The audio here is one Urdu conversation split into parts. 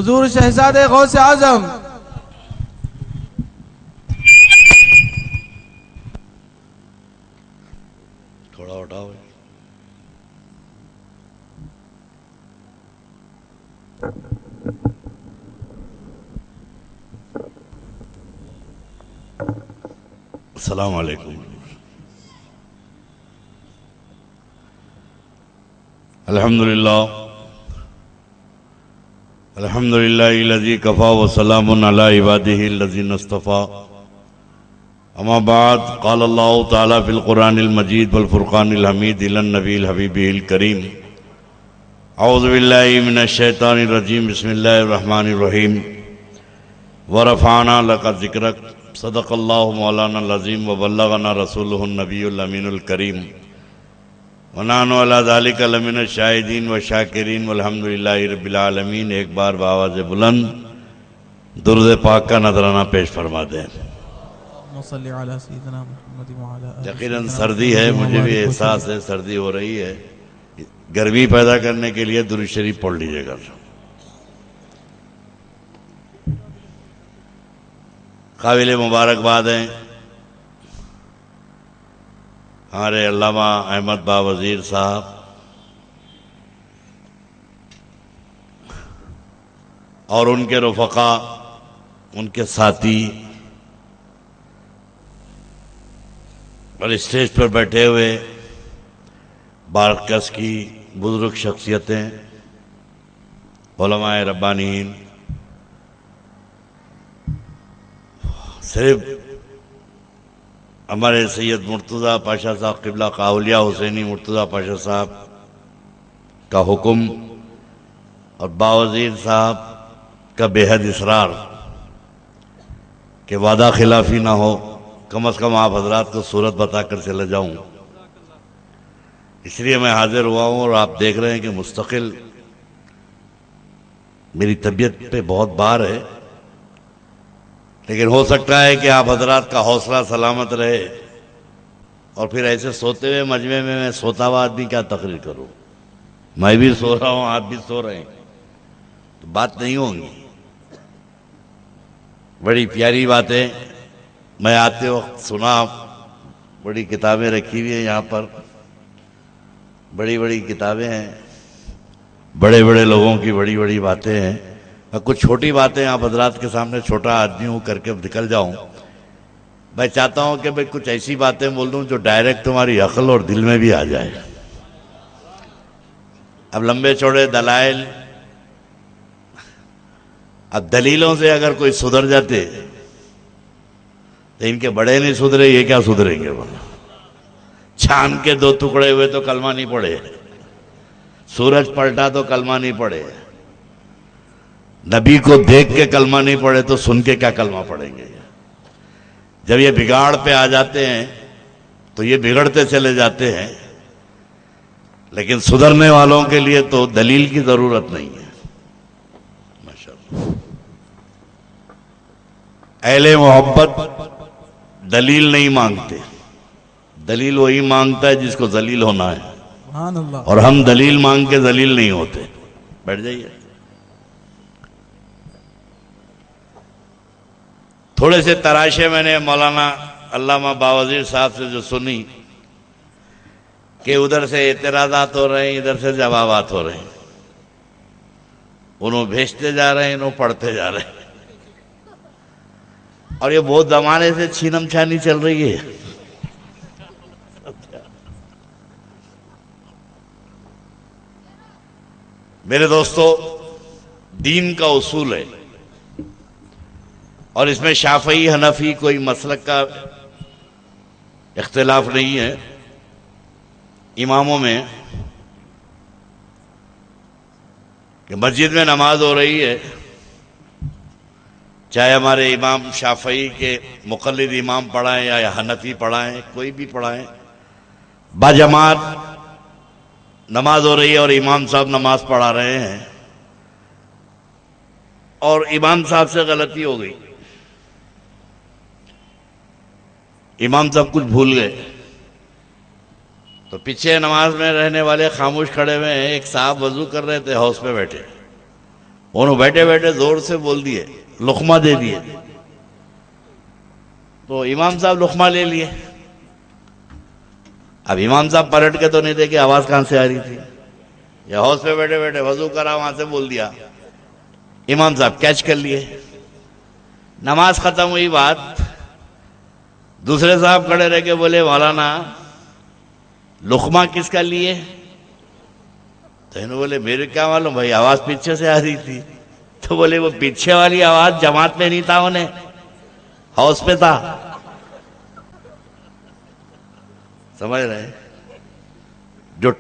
حضور شہزادے غوث اعظم تھوڑا اٹھاؤ. السلام علیکم. الحمدللہ الذی کفا وسلام علی عبادہ الذین اصطفیٰ. اما بعد قال اللہ تعالی فی القرآن المجید والفرقان الحمید الی النبی الحبیب الکریم. اعوذ باللہ من الشیطان الرجیم. بسم اللہ الرحمن الرحیم. ورفعنا لک ذکرک. صدق اللہ مولانا العظیم وبلغنا رسولہ النبی الامین الکریم. ونحن علی ذلک لمن الشاہدین والشاکرین والحمدللہ رب العالمین. ایک بار بآواز بلند درود پاک کا نذرانہ پیش فرما دیں. یقیناً سردی ہے، مجھے بھی احساس ہے سردی ہو رہی ہے. گرمی پیدا کرنے کے لیے درود شریف پڑھ لیجیے گا. قابل مبارکباد ہیں ہمارے علامہ احمد با وزیر صاحب اور ان کے رفقا، ان کے ساتھی اور اسٹیج پر بیٹھے ہوئے بارکس کی بزرگ شخصیتیں، علماء ربانیین. صرف ہمارے سید مرتضیٰ پاشا صاحب قبلہ اولیاء حسینی مرتضیٰ پاشا صاحب کا حکم اور باوزیر صاحب کا بے حد اصرار کہ وعدہ خلافی نہ ہو، کم از کم آپ حضرات کو صورت بتا کر چلے جاؤں. اس لیے میں حاضر ہوا ہوں اور آپ دیکھ رہے ہیں کہ مستقل میری طبیعت پہ بہت بار ہے، لیکن ہو سکتا ہے کہ آپ حضرات کا حوصلہ سلامت رہے. اور پھر ایسے سوتے ہوئے مجمع میں میں سوتا ہوا آدمی کیا تقریر کروں. میں بھی سو رہا ہوں، آپ بھی سو رہے ہیں، تو بات نہیں ہوگی. بڑی پیاری باتیں میں آتے وقت سنا. بڑی کتابیں رکھی ہوئی ہیں یہاں پر، بڑی بڑی کتابیں ہیں، بڑے بڑے لوگوں کی بڑی بڑی باتیں ہیں. کچھ چھوٹی باتیں آپ حضرات کے سامنے چھوٹا آدمی ہوں کر کے نکل جاؤں. میں چاہتا ہوں کہ میں کچھ ایسی باتیں بول دوں جو ڈائریکٹ تمہاری عقل اور دل میں بھی آ جائے. اب لمبے چوڑے دلائل، اب دلیلوں سے اگر کوئی سدھر جاتے تو ان کے بڑے نہیں سدھرے، یہ کیا سدھریں گے؟ چھان کے دو ٹکڑے ہوئے تو کلمہ نہیں پڑے، سورج پلٹا تو کلمہ نہیں پڑے، نبی کو دیکھ کے کلمہ نہیں پڑے تو سن کے کیا کلمہ پڑھیں گے؟ جب یہ بگاڑ پہ آ جاتے ہیں تو یہ بگڑتے چلے جاتے ہیں. لیکن سدھرنے والوں کے لیے تو دلیل کی ضرورت نہیں ہے. ماشاءاللہ. اہل محبت دلیل نہیں مانگتے، دلیل وہی مانگتا ہے جس کو ذلیل ہونا ہے. اور ہم دلیل مانگ کے ذلیل نہیں ہوتے. بیٹھ جائیے. تھوڑے سے تراشے میں نے مولانا علامہ باوزیر صاحب سے جو سنی کہ ادھر سے اعتراضات ہو رہے ہیں، ادھر سے جوابات ہو رہے ہیں، انہوں بھیجتے جا رہے ہیں، انہوں پڑھتے جا رہے ہیں. اور یہ بہت زمانے سے چھینم چھانی چل رہی ہے. میرے دوستو، دین کا اصول ہے اور اس میں شافعی حنفی کوئی مسلک کا اختلاف نہیں ہے. اماموں میں کہ مسجد میں نماز ہو رہی ہے، چاہے ہمارے امام شافعی کے مقلد امام پڑھائیں یا حنفی پڑھائیں، کوئی بھی پڑھائیں، باجماعت نماز ہو رہی ہے اور امام صاحب نماز پڑھا رہے ہیں اور امام صاحب سے غلطی ہو گئی، امام صاحب کچھ بھول گئے، تو پیچھے نماز میں رہنے والے خاموش کھڑے ہوئے ہیں. ایک صاحب وضو کر رہے تھے، حوض پہ بیٹھے، انہوں بیٹھے بیٹھے زور سے بول دیے، لقمہ دے دیے، تو امام صاحب لقمہ لے لیے۔ اب امام صاحب پلٹ کے تو نہیں دیکھے آواز کہاں سے آ رہی تھی، یا حوض پہ بیٹھے بیٹھے وضو کرا وہاں سے بول دیا، امام صاحب کیچ کر لیے۔ نماز ختم ہوئی، بات دوسرے صاحب کھڑے رہ کے بولے مولانا لقمہ کس کا لیے؟ تو انہوں بولے میرے کیا معلوم بھائی، آواز پیچھے سے آ رہی تھی۔ تو بولے وہ پیچھے والی آواز جماعت میں نہیں تھا، انہیں حوض پہ تھا، سمجھ رہے؟ جو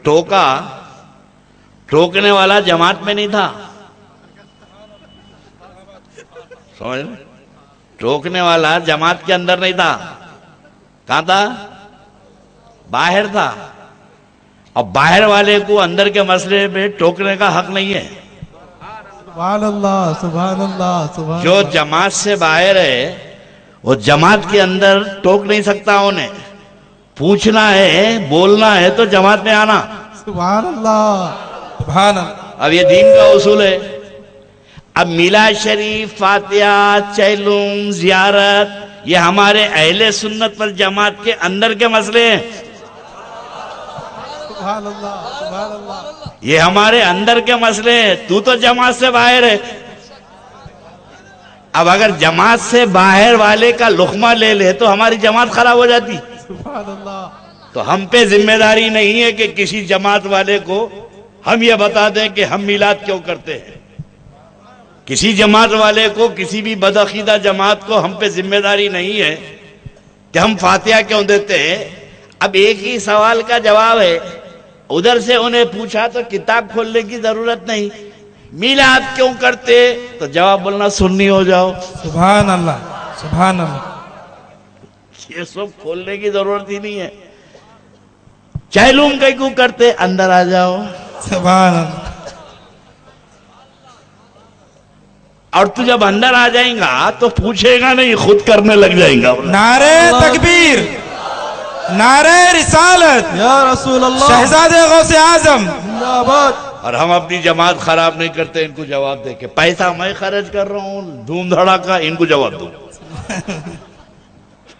ٹوکنے والا جماعت میں نہیں تھا، سمجھ رہے؟ ٹوکنے والا جماعت کے اندر نہیں تھا، کہاں تھا؟ باہر تھا۔ اب باہر والے کو اندر کے مسئلے میں ٹوکنے کا حق نہیں ہے۔ سبحان اللہ سبحان اللہ سبحان جو جماعت سے باہر ہے وہ جماعت کے اندر ٹوک نہیں سکتا، انہیں پوچھنا ہے، بولنا ہے تو جماعت میں آنا۔ سبحان اللہ سبحان اللہ۔ اب یہ دین کا اصول ہے۔ اب میلاد شریف، فاتحہ، چہلم، زیارت، یہ ہمارے اہل سنت والجماعت کے اندر کے مسئلے ہیں، سبحان اللہ سبحان اللہ۔ یہ ہمارے اندر کے مسئلے ہیں۔ تو جماعت سے باہر ہے۔ اب اگر جماعت سے باہر والے کا لقمہ لے لے تو ہماری جماعت خراب ہو جاتی۔ سبحان اللہ۔ تو ہم پہ ذمہ داری نہیں ہے کہ کسی جماعت والے کو ہم یہ بتا دیں کہ ہم میلاد کیوں کرتے ہیں۔ کسی جماعت والے کو، کسی بھی بدعقیدہ جماعت کو ہم پہ ذمہ داری نہیں ہے کہ ہم فاتحہ کیوں دیتے ہیں۔ اب ایک ہی سوال کا جواب ہے، ادھر سے انہیں پوچھا تو کتاب کھولنے کی ضرورت نہیں، میلاد کیوں کرتے تو جواب بولنا سنی ہو جاؤ۔ سبحان اللہ سبحان اللہ۔ یہ سب کھولنے کی ضرورت ہی نہیں ہے۔ چہلم کیوں کرتے، اندر آ جاؤ۔ سبحان اللہ۔ اور تو جب اندر آ جائیں گا تو پوچھے گا نہیں، خود کرنے لگ جائیں گا۔ نعرہ تکبیر، نعرہ رسالت، یا رسول اللہ، شہزادے غوث اعظم زندہ آباد۔ اور ہم اپنی جماعت خراب نہیں کرتے، ان کو جواب دے کے پیسہ میں خرچ کر رہا ہوں دھوم دھڑاکا، ان کو جواب دو۔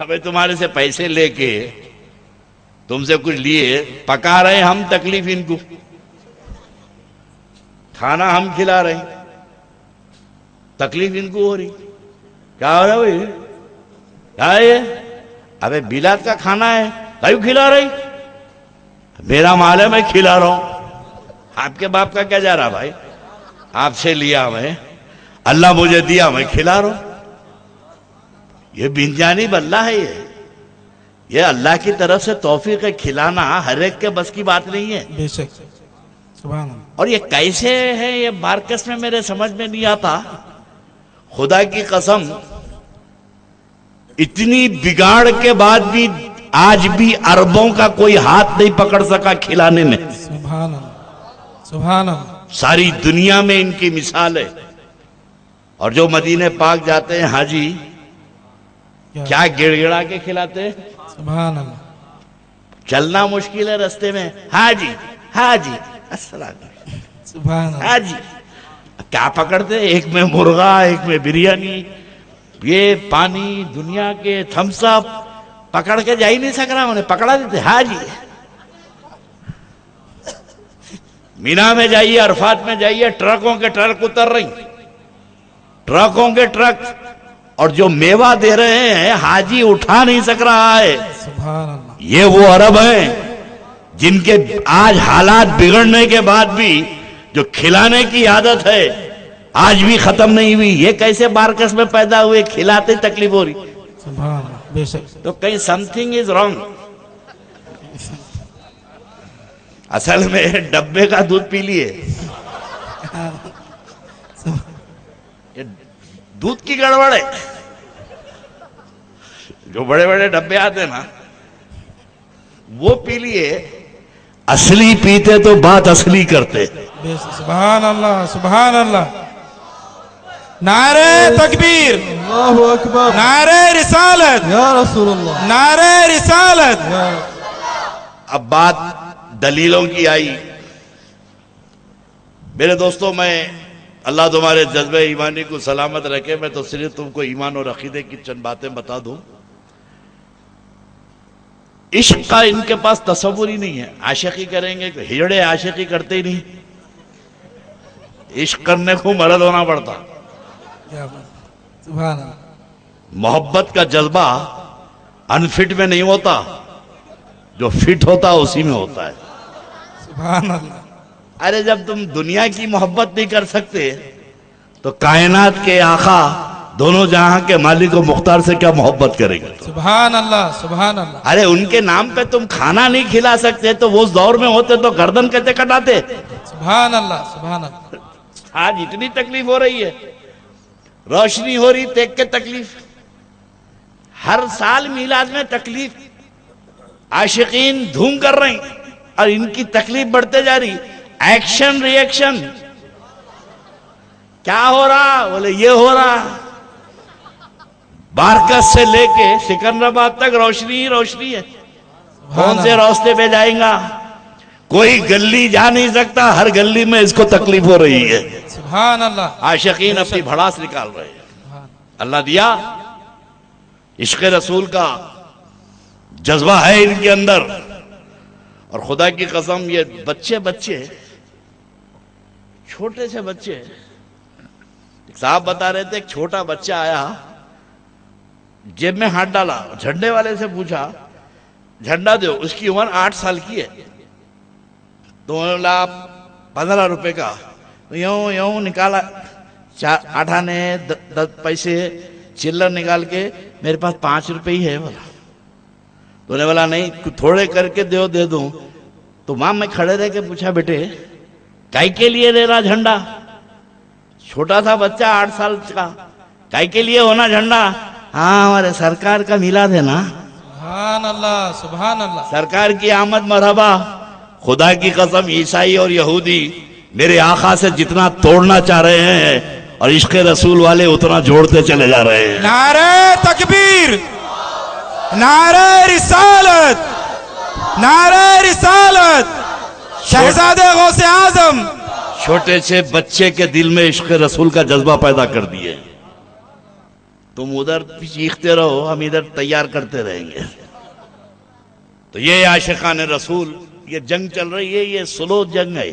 ہمیں تمہارے سے پیسے لے کے تم سے کچھ لیے پکا رہے ہم، تکلیف ان کو، کھانا ہم کھلا رہے ہیں، تکلیف ان کو ہو رہی۔ کیا ہو رہا ہے بھائی؟ کیا ہے یہ؟ ابے میلاد کا کھانا ہے، کیوں کھلا رہی؟ میرا مال ہے، میں کھلا رہا ہوں۔ آپ کے باپ کا کیا جا رہا بھائی؟ آپ سے لیا میں، اللہ مجھے دیا، میں کھلا رہا ہوں۔ یہ بن جانب اللہ ہے، یہ اللہ کی طرف سے توفیق ہے۔ کھلانا ہر ایک کے بس کی بات نہیں ہے۔ بے شک، سبحان اللہ۔ اور یہ کیسے ہے، یہ مارکس میں میرے سمجھ میں نہیں آتا۔ خدا کی قسم، اتنی بگاڑ کے بعد بھی آج بھی عربوں کا کوئی ہاتھ نہیں پکڑ سکا کھلانے میں۔ سبحان اللہ سبحان اللہ۔ ساری دنیا میں ان کی مثال ہے۔ اور جو مدینہ پاک جاتے ہیں حاجی، کیا گڑ گڑا کے کھلاتے ہیں؟ سبحان اللہ۔ چلنا مشکل ہے رستے میں، حاجی حاجی السلام علیکم، سبحان اللہ۔ حاجی کیا پکڑتے؟ ایک میں مرغا، ایک میں بریانی، یہ پانی، دنیا کے تھمس اپ، پکڑ کے جا ہی نہیں سک رہا، انہیں پکڑا دیتے حاجی۔ مینا میں جائیے، عرفات میں جائیے، ٹرکوں کے ٹرک اتر رہی، ٹرکوں کے ٹرک، اور جو میوہ دے رہے ہیں حاجی اٹھا نہیں سک رہا ہے۔ سبحان اللہ۔ یہ وہ عرب ہیں جن کے آج حالات بگڑنے کے بعد بھی جو کھلانے کی عادت ہے آج بھی ختم نہیں ہوئی۔ یہ کیسے مارکس میں پیدا ہوئے، کھلاتے تکلیف ہو رہی؟ سبحان اللہ، بے شک۔ تو کہیں سم تھنگ از رانگ۔ اصل میں ڈبے کا دودھ پی لیے، یہ دودھ کی گڑبڑ ہے۔ جو بڑے بڑے ڈبے آتے نا وہ پی لیے، اصلی پیتے تو بات اصلی کرتے۔ سبحان اللہ سبحان اللہ۔ نعرہ تکبیر، اللہ اکبر، نعرہ رسالت، یا رسول اللہ، نعرہ رسالت۔ اب بات دلیلوں کی آئی۔ میرے دوستوں، میں اللہ تمہارے جذبہ ایمانی کو سلامت رکھے. میں تو صرف تم کو ایمان اور عقیدے کی چند باتیں بتا دوں. عشق کا ان کے پاس تصور ہی نہیں ہے. عاشقی کریں گے کہ ہجڑے عاشقی کرتے ہی نہیں. عشق کرنے کو مرد ہونا پڑتا. کیا بات. سبحان اللہ. محبت کا جذبہ انفٹ میں نہیں ہوتا، جو فٹ ہوتا اسی میں ہوتا ہے. سبحان اللہ. ارے جب تم دنیا کی محبت نہیں کر سکتے تو کائنات کے آقا دونوں جہاں کے مالک و مختار سے کیا محبت کریں گے؟ سبحان اللہ. سبحان اللہ. ارے ان کے نام پہ تم کھانا نہیں کھلا سکتے تو وہ اس دور میں ہوتے تو گردن کیسے کٹاتے؟ سبحان اللہ. سبحان اللہ. آج اتنی تکلیف ہو رہی ہے، روشنی ہو رہی دیکھ کے تکلیف. ہر سال میلاد میں تکلیف. عاشقین دھوم کر رہے ہیں اور ان کی تکلیف بڑھتے جا رہی. ایکشن ری ایکشن. کیا ہو رہا؟ بولے یہ ہو رہا. بارکس سے لے کے سکندرآباد تک روشنی ہی روشنی ہے. کون سے راستے پہ جائیں گا؟ کوئی گلی جا نہیں سکتا، ہر گلی میں اس کو تکلیف ہو رہی ہے. سبحان اللہ. عاشقین اپنی بھڑاس نکال رہے ہیں. اللہ دیا عشق رسول کا جذبہ ہے ان کے اندر. اور خدا کی قسم یہ بچے چھوٹے سے بچے. صاحب بتا رہے تھے ایک چھوٹا بچہ آیا، جیب میں ہاتھ ڈالا، جھنڈے والے سے پوچھا جھنڈا دو. اس کی عمر 8 سال کی ہے. 2,15,000 روپے کا یوں نکالا. 8 آنے 10 پیسے چلر نکال کے میرے پاس 5 روپے ہی ہے. بولا تو نے بولا نہیں تھوڑے کر کے دے دوں. تو ماں میں کھڑے رہ کے پوچھا بیٹے کائی کے لیے دے رہا جھنڈا؟ چھوٹا سا بچہ 8 سال کا. کائی کے لیے ہونا جھنڈا؟ ہاں ہمارے سرکار کا میلاد ہے نا. سبحان اللہ. سبحان اللہ. سرکار کی آمد مرحبا. خدا کی قسم عیسائی اور یہودی میرے آقا سے جتنا توڑنا چاہ رہے ہیں اور عشق رسول والے اتنا جوڑتے چلے جا رہے ہیں. نعرہ تکبیر. نعرہ رسالت. نعرہ رسالت. شہزادے غوث اعظم. چھوٹے سے بچے کے دل میں عشق رسول کا جذبہ پیدا کر دیے. تم ادھر چیختے رہو، ہم ادھر تیار کرتے رہیں گے. تو یہ عاشقان رسول، یہ جنگ چل رہی ہے، یہ سلو جنگ ہے.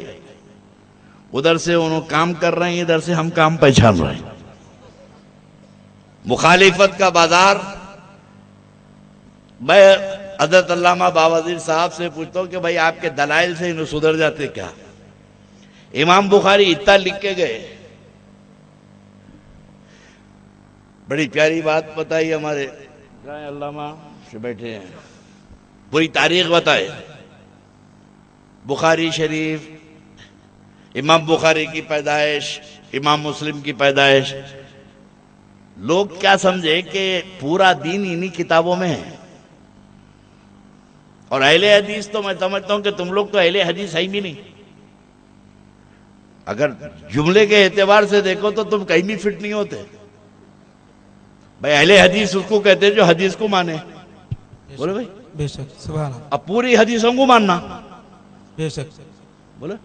ادھر سے انہوں کام کر رہے ہیں، ادھر سے ہم کام پہچان رہے ہیں. مخالفت کا بازار. میں حضرت علامہ باوزیر صاحب سے پوچھتا ہوں کہ بھائی آپ کے دلائل سے انہوں سدھر جاتے کیا؟ امام بخاری اتنا لکھ کے گئے. بڑی پیاری بات بتائی ہمارے علامہ سے بیٹھے ہیں. پوری تاریخ بتائے. بخاری شریف، امام بخاری کی پیدائش، امام مسلم کی پیدائش. لوگ کیا سمجھے کہ پورا دین انہی کتابوں میں ہے. اور اہل حدیث تو میں سمجھتا ہوں کہ تم لوگ تو اہل حدیث ہے بھی نہیں. اگر جملے کے اعتبار سے دیکھو تو تم کہیں بھی فٹ نہیں ہوتے. بھائی اہل حدیث اس کو کہتے ہیں جو حدیث کو مانے. بولے بھائی. بے شک. سبحان اللہ. اب پوری حدیثوں کو ماننا. بے شک. بولے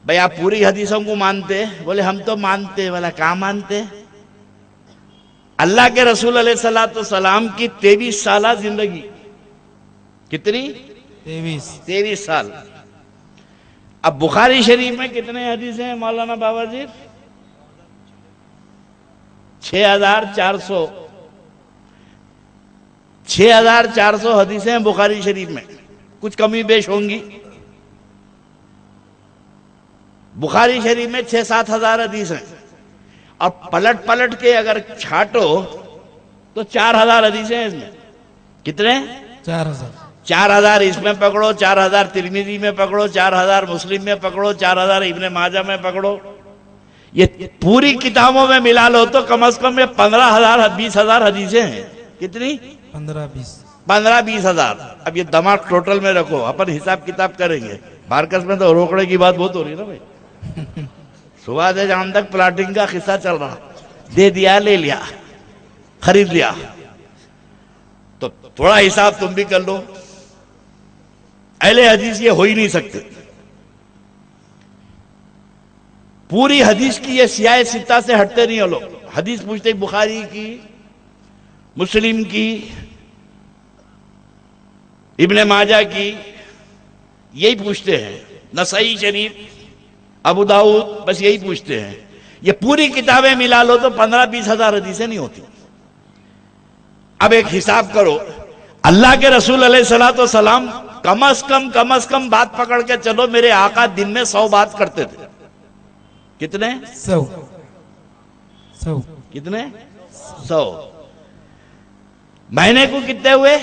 بھائی آپ پوری حدیثوں کو مانتے؟ بولے ہم تو مانتے. بولا کہاں مانتے؟ اللہ کے رسول علیہ السلام کی 23 سالہ زندگی. کتنی؟ 23 سال. اب بخاری شریف میں کتنے حدیث ہیں مولانا باوزیر؟ 6,400 حدیثیں ہیں بخاری شریف میں. کچھ کمی بیش ہوں گی. بخاری شریف میں 6-7 ہزار حدیث ہیں. اور پلٹ کے اگر چھاٹو تو 4,000 حدیثیں ہیں اس میں. کتنے؟ 4,000. 4,000 اس میں پکڑو، 4,000 ترمذی میں پکڑو، 4,000 مسلم میں پکڑو، 4,000 ابن ماجہ میں پکڑو. یہ پوری کتابوں میں ملا لو تو کم از کم یہ 15,000 20,000 حدیثیں ہیں. کتنی؟ 15-20 ہزار. اب یہ دماغ ٹوٹل میں رکھو، اپن حساب کتاب کریں گے. بارکس میں تو روکڑے کی بات بہت ہو رہی ہے نا بھائی. صبح سے شام تک پلاٹنگ کا قصہ چل رہا. دے دیا، لے لیا، خرید لیا. تو تھوڑا حساب تم بھی کر لو. اہل حدیث یہ ہو ہی نہیں سکتے. پوری حدیث کی یہ سیاہ ستہ سے ہٹتے نہیں ہو لوگ. حدیث پوچھتے بخاری کی، مسلم کی، ابن ماجہ کی، یہی پوچھتے ہیں. نسائی شریف، ابو داؤد، بس یہی پوچھتے ہیں. یہ پوری کتابیں ملا لو تو 15-20 ہزار حدیثیں نہیں ہوتی. اب ایک حساب کرو، اللہ کے رسول علیہ الصلوۃ والسلام کم از کم بات پکڑ کے چلو، میرے آقا دن میں 100 بات کرتے تھے. کتنے؟ 100. کتنے؟ 100. مہینے کو کتنے ہوئے؟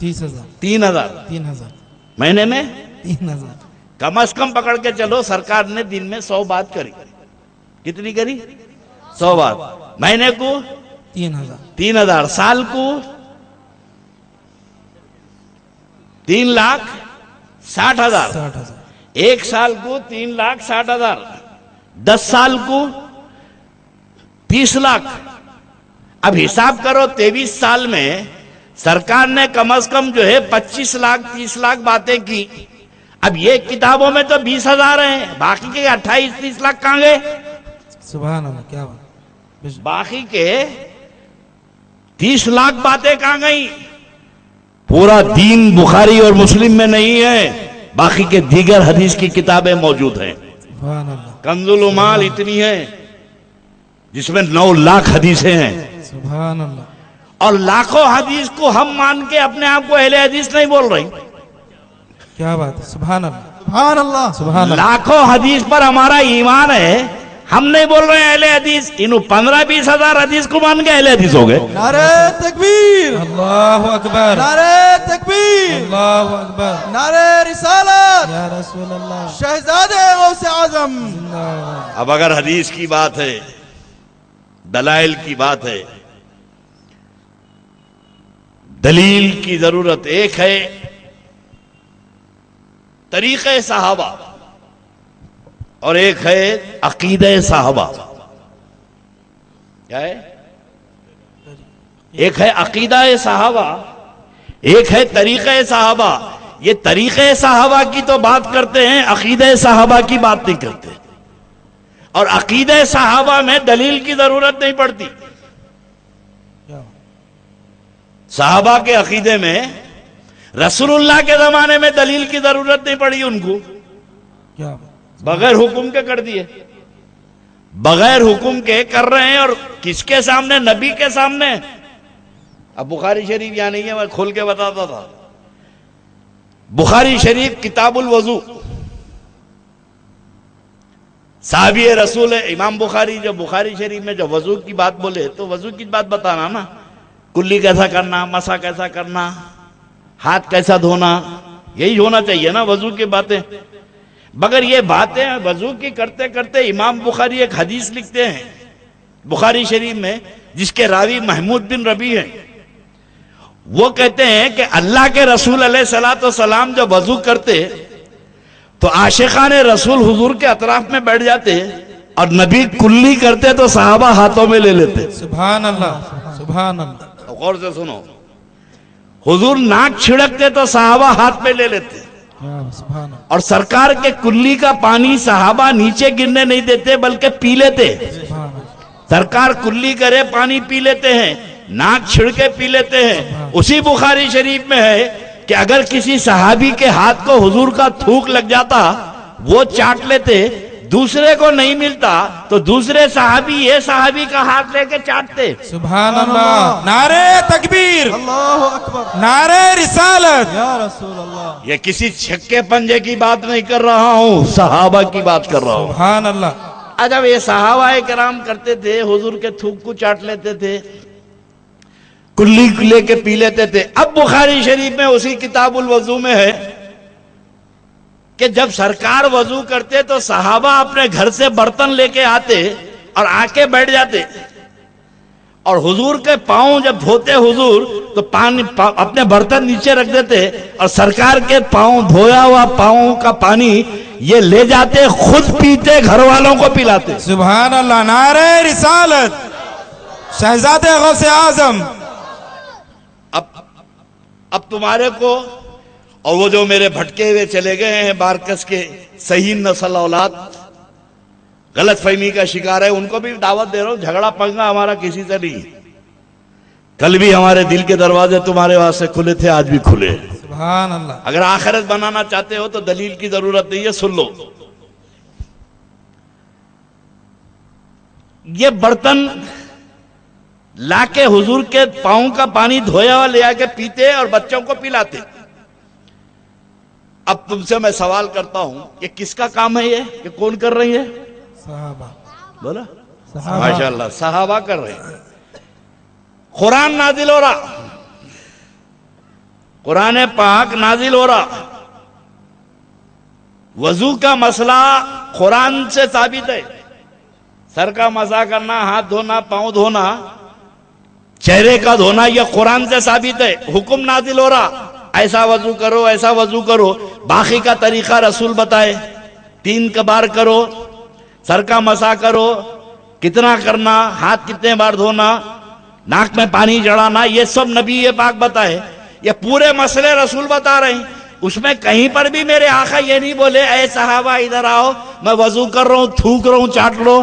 30,000. 3,000. مہینے میں 3,000. کم از کم پکڑ کے چلو، سرکار نے دن میں 100 بات کری. کتنی کری؟ 100 بات. مہینے کو 3,000. سال کو 3,60,000. 60,000. ایک سال کو 3,60,000. 10 سال کو 30 لاکھ. اب حساب کرو 23 سال میں سرکار نے کم از کم جو ہے 25 لاکھ 30 لاکھ باتیں کی. اب یہ کتابوں میں تو 20,000 ہیں، باقی کے 28-30 لاکھ کہاں گئے؟ سبحان اللہ، کیا بات. باقی کے 30 لاکھ باتیں کہاں گئیں؟ پورا دین بخاری اور مسلم میں نہیں ہے، باقی کے دیگر حدیث کی کتابیں موجود ہیں. سبحان اللہ. کنز العمال اتنی ہے جس میں 9 لاکھ حدیثیں ہیں. سبحان اللہ. اور لاکھوں حدیث کو ہم مان کے اپنے آپ کو اہل حدیث نہیں بول رہے. کیا بات ہے. سبحان اللہ. سبحان اللہ. سبحان اللہ. لاکھوں حدیث پر ہمارا ایمان ہے، ہم نہیں بول رہے ہیں اہل حدیث. انہوں 15-20 ہزار حدیث کو مان کے اہل حدیث ہو گئے. نعرہ تکبیر، اللہ اکبر. نعرہ تکبیر، اللہ اکبر. نعرہ رسالت، یا رسول اللہ. شہزادے غوث اعظم. اب اگر حدیث کی بات ہے، دلائل کی بات ہے، دلیل کی ضرورت. ایک ہے طریقہ صحابہ اور ایک ہے عقیدہ صحابہ. کیا ہے؟ ایک ہے عقیدہ صحابہ، ایک ہے طریقہ صحابہ. یہ طریقہ صحابہ کی تو بات کرتے ہیں، عقیدہ صحابہ کی بات نہیں کرتے. اور عقیدہ صحابہ میں دلیل کی ضرورت نہیں پڑتی. صحابہ کے عقیدے میں رسول اللہ کے زمانے میں دلیل کی ضرورت نہیں پڑی ان کو. کیا بغیر حکم کے کر دیے، بغیر حکم کے کر رہے ہیں. اور کس کے سامنے؟ نبی کے سامنے. اب بخاری شریف یہاں نہیں ہے، میں کھول کے بتاتا تھا. بخاری شریف کتاب الوضو، صحابی رسول امام بخاری جو بخاری شریف میں جو وضو کی بات بولے تو وضو کی بات بتانا نا، کلی کیسا کرنا، مسا کیسا کرنا، ہاتھ کیسا دھونا، یہی ہونا چاہیے نا وضو کی باتیں. مگر یہ باتیں وضو کی کرتے کرتے امام بخاری ایک حدیث لکھتے ہیں بخاری شریف میں، جس کے راوی محمود بن ربیع ہیں. وہ کہتے ہیں کہ اللہ کے رسول علیہ الصلوۃ والسلام جب وضو کرتے تو عاشقان رسول حضور کے اطراف میں بیٹھ جاتے، اور نبی کلی کرتے تو صحابہ ہاتھوں میں لے لیتے. سبحان اللہ. سبحان اللہ. غور سے سنو، حضور ناک چھڑکتے تو صحابہ ہاتھ پہ لے لیتے. سبحان اللہ. اور سرکار کے کلی کا پانی صحابہ نیچے گرنے نہیں دیتے بلکہ پی لیتے. سبحان اللہ. سرکار کلی کرے پانی پی لیتے ہیں، ناک چھڑکے پی لیتے ہیں. اسی بخاری شریف میں ہے کہ اگر کسی صحابی کے ہاتھ کو حضور کا تھوک لگ جاتا وہ چاٹ لیتے، دوسرے کو نہیں ملتا تو دوسرے صحابی یہ صحابی کا ہاتھ لے کے چاٹتے. سبحان اللہ. نعرہ تکبیر، اللہ اکبر، نعرہ رسالت. یا رسول اللہ. یہ کسی چھکے پنجے کی بات نہیں کر رہا ہوں، صحابہ کی بات کر رہا ہوں. سبحان اللہ. جب یہ صحابہ کرام کرتے تھے، حضور کے تھوک کو چاٹ لیتے تھے، کلی لے کے پی لیتے تھے. اب بخاری شریف میں اسی کتاب الوضو میں ہے کہ جب سرکار وضو کرتے تو صحابہ اپنے گھر سے برتن لے کے آتے اور آ کے بیٹھ جاتے، اور حضور کے پاؤں جب دھوتے حضور تو پانی اپنے برتن نیچے رکھ دیتے، اور سرکار کے پاؤں دھویا ہوا پاؤں کا پانی یہ لے جاتے، خود پیتے، گھر والوں کو پلاتے. سبحان اللہ. نعرہ رسالت، شہزادے غوث اعظم. اب تمہارے کو اور وہ جو میرے بھٹکے ہوئے چلے گئے ہیں بارکس کے صحیح نسل اولاد غلط فہمی کا شکار ہے، ان کو بھی دعوت دے رہا ہوں، جھگڑا پنگا ہمارا کسی سے نہیں۔ کل بھی ہمارے دل کے دروازے تمہارے واسطے کھلے تھے، آج بھی کھلے۔ سبحان اللہ۔ اگر آخرت بنانا چاہتے ہو تو دلیل کی ضرورت نہیں ہے، سن لو۔ یہ برتن لا کے حضور کے پاؤں کا پانی دھویا ہوا لے آ کے پیتے اور بچوں کو پلاتے۔ اب تم سے میں سوال کرتا ہوں، یہ کس کا کام ہے؟ یہ کون کر رہی ہے؟ صحابہ۔ بولا صحابہ۔ ماشاءاللہ، صحابہ کر رہے ہیں۔ قرآن نازل ہو رہا، قرآن پاک نازل ہو رہا، وضو کا مسئلہ قرآن سے ثابت ہے۔ سر کا مسح کرنا، ہاتھ دھونا، پاؤں دھونا، چہرے کا دھونا، یہ قرآن سے ثابت ہے۔ حکم نازل ہو رہا، ایسا وضو کرو، ایسا وضو کرو۔ باقی کا طریقہ رسول بتائے، 3 بار کرو، سر کا مسح کرو، کتنا کرنا، ہاتھ کتنے بار دھونا، ناک میں پانی چڑھانا، یہ سب نبی پاک بتائے۔ یہ پورے مسئلے رسول بتا رہے ہیں۔ اس میں کہیں پر بھی میرے آقا یہ نہیں بولے اے صحابہ ادھر آؤ، میں وضو کر رہا ہوں، تھوک رہا ہوں، چاٹ لو،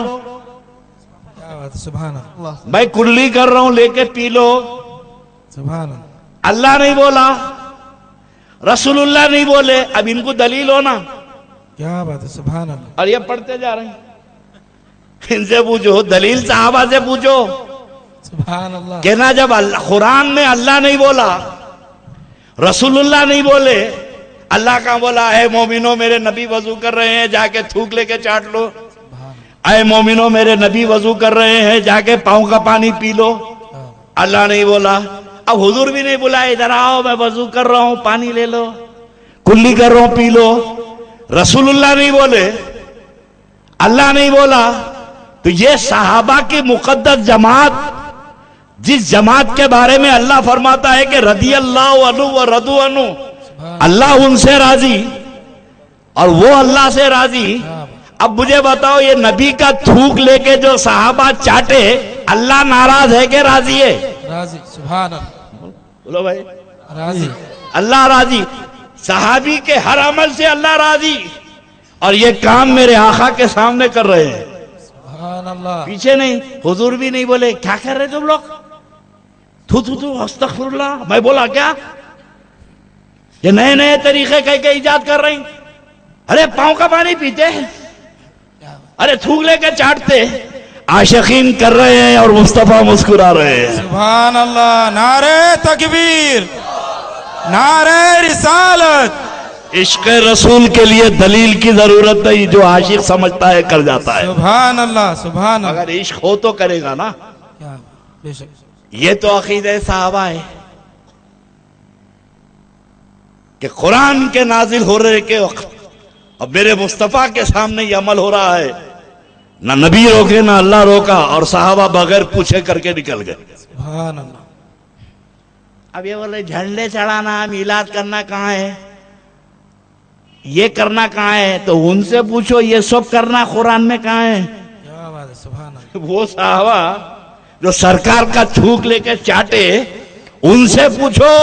کیا بات ہے، سبحان اللہ۔ میں کلی کر رہا ہوں، لے کے پی لو۔ سبحان اللہ۔ اللہ نہیں بولا، رسول اللہ نہیں بولے، اب ان کو دلیل ہونا، کیا بات ہے، سبحان اللہ۔ اور یہ پڑھتے جا رہے ہیں۔ ان سے پوچھو، دلیل صحابہ سے پوچھو، سبحان اللہ۔ کہنا جب قرآن میں اللہ نہیں بولا، رسول اللہ نہیں بولے، اللہ کا بولا اے مومنو میرے نبی وضو کر رہے ہیں، جا کے تھوک لے کے چاٹ لو۔ اے مومنو میرے نبی وضو کر رہے ہیں، جا کے پاؤں کا پانی پی لو۔ اللہ نہیں بولا، اب حضور بھی نہیں بولا ادھر آؤ میں وضو کر رہا ہوں، پانی لے لو، کلی کر رہا ہوں، پی لو۔ رسول اللہ نہیں بولے، اللہ نہیں بولا، تو یہ صحابہ کی مقدس جماعت، جس جماعت کے بارے میں اللہ فرماتا ہے کہ رضی اللہ عنہ و رضوا عنہ، اللہ ان سے راضی اور وہ اللہ سے راضی۔ اب مجھے بتاؤ، یہ نبی کا تھوک لے کے جو صحابہ چاٹے، اللہ ناراض ہے کہ راضی ہے؟ راضی، سبحان اللہ۔ بولو بھائی، راضی۔ اللہ راضی، صحابی کے ہر عمل سے اللہ راضی، اور یہ کام میرے آقا کے سامنے کر رہے ہیں، سبحان اللہ۔ پیچھے نہیں۔ حضور بھی نہیں بولے کیا کر رہے تم لوگ، تو استغفر اللہ، میں بولا کیا؟ یہ نئے نئے طریقے کہہ کے ایجاد کر رہے ہیں۔ ارے پاؤں کا پانی پیتے، ارے تھوک لے کے چاٹتے، عاشقین کر رہے ہیں اور مصطفیٰ مسکرا رہے ہیں۔ سبحان اللہ۔ نعرہ تکبیر، نعرہ رسالت۔ عشق رسول کے لیے دلیل کی ضرورت نہیں، جو عاشق سمجھتا ہے کر جاتا ہے۔ سبحان اللہ، سبحان اللہ۔ اگر عشق ہو تو کرے گا نا۔ کیا بے شک۔ یہ تو عقیدہ صحابہ ہے کہ قرآن کے نازل ہو رہے کے وقت اب میرے مصطفیٰ کے سامنے یہ عمل ہو رہا ہے، نہ نبی روکے نہ اللہ روکا، اور صحابہ بغیر پوچھے کر کے نکل گئے۔ سبحان اللہ۔ اب یہ بولے جھنڈے چڑھانا، میلاد کرنا کہاں ہے، یہ کرنا کہاں ہے؟ تو ان سے پوچھو یہ سب کرنا قرآن میں کہاں ہے؟ کیا بات ہے، سبحان اللہ۔ وہ صحابہ جو سرکار کا تھوک لے کے چاٹے، ان سے پوچھو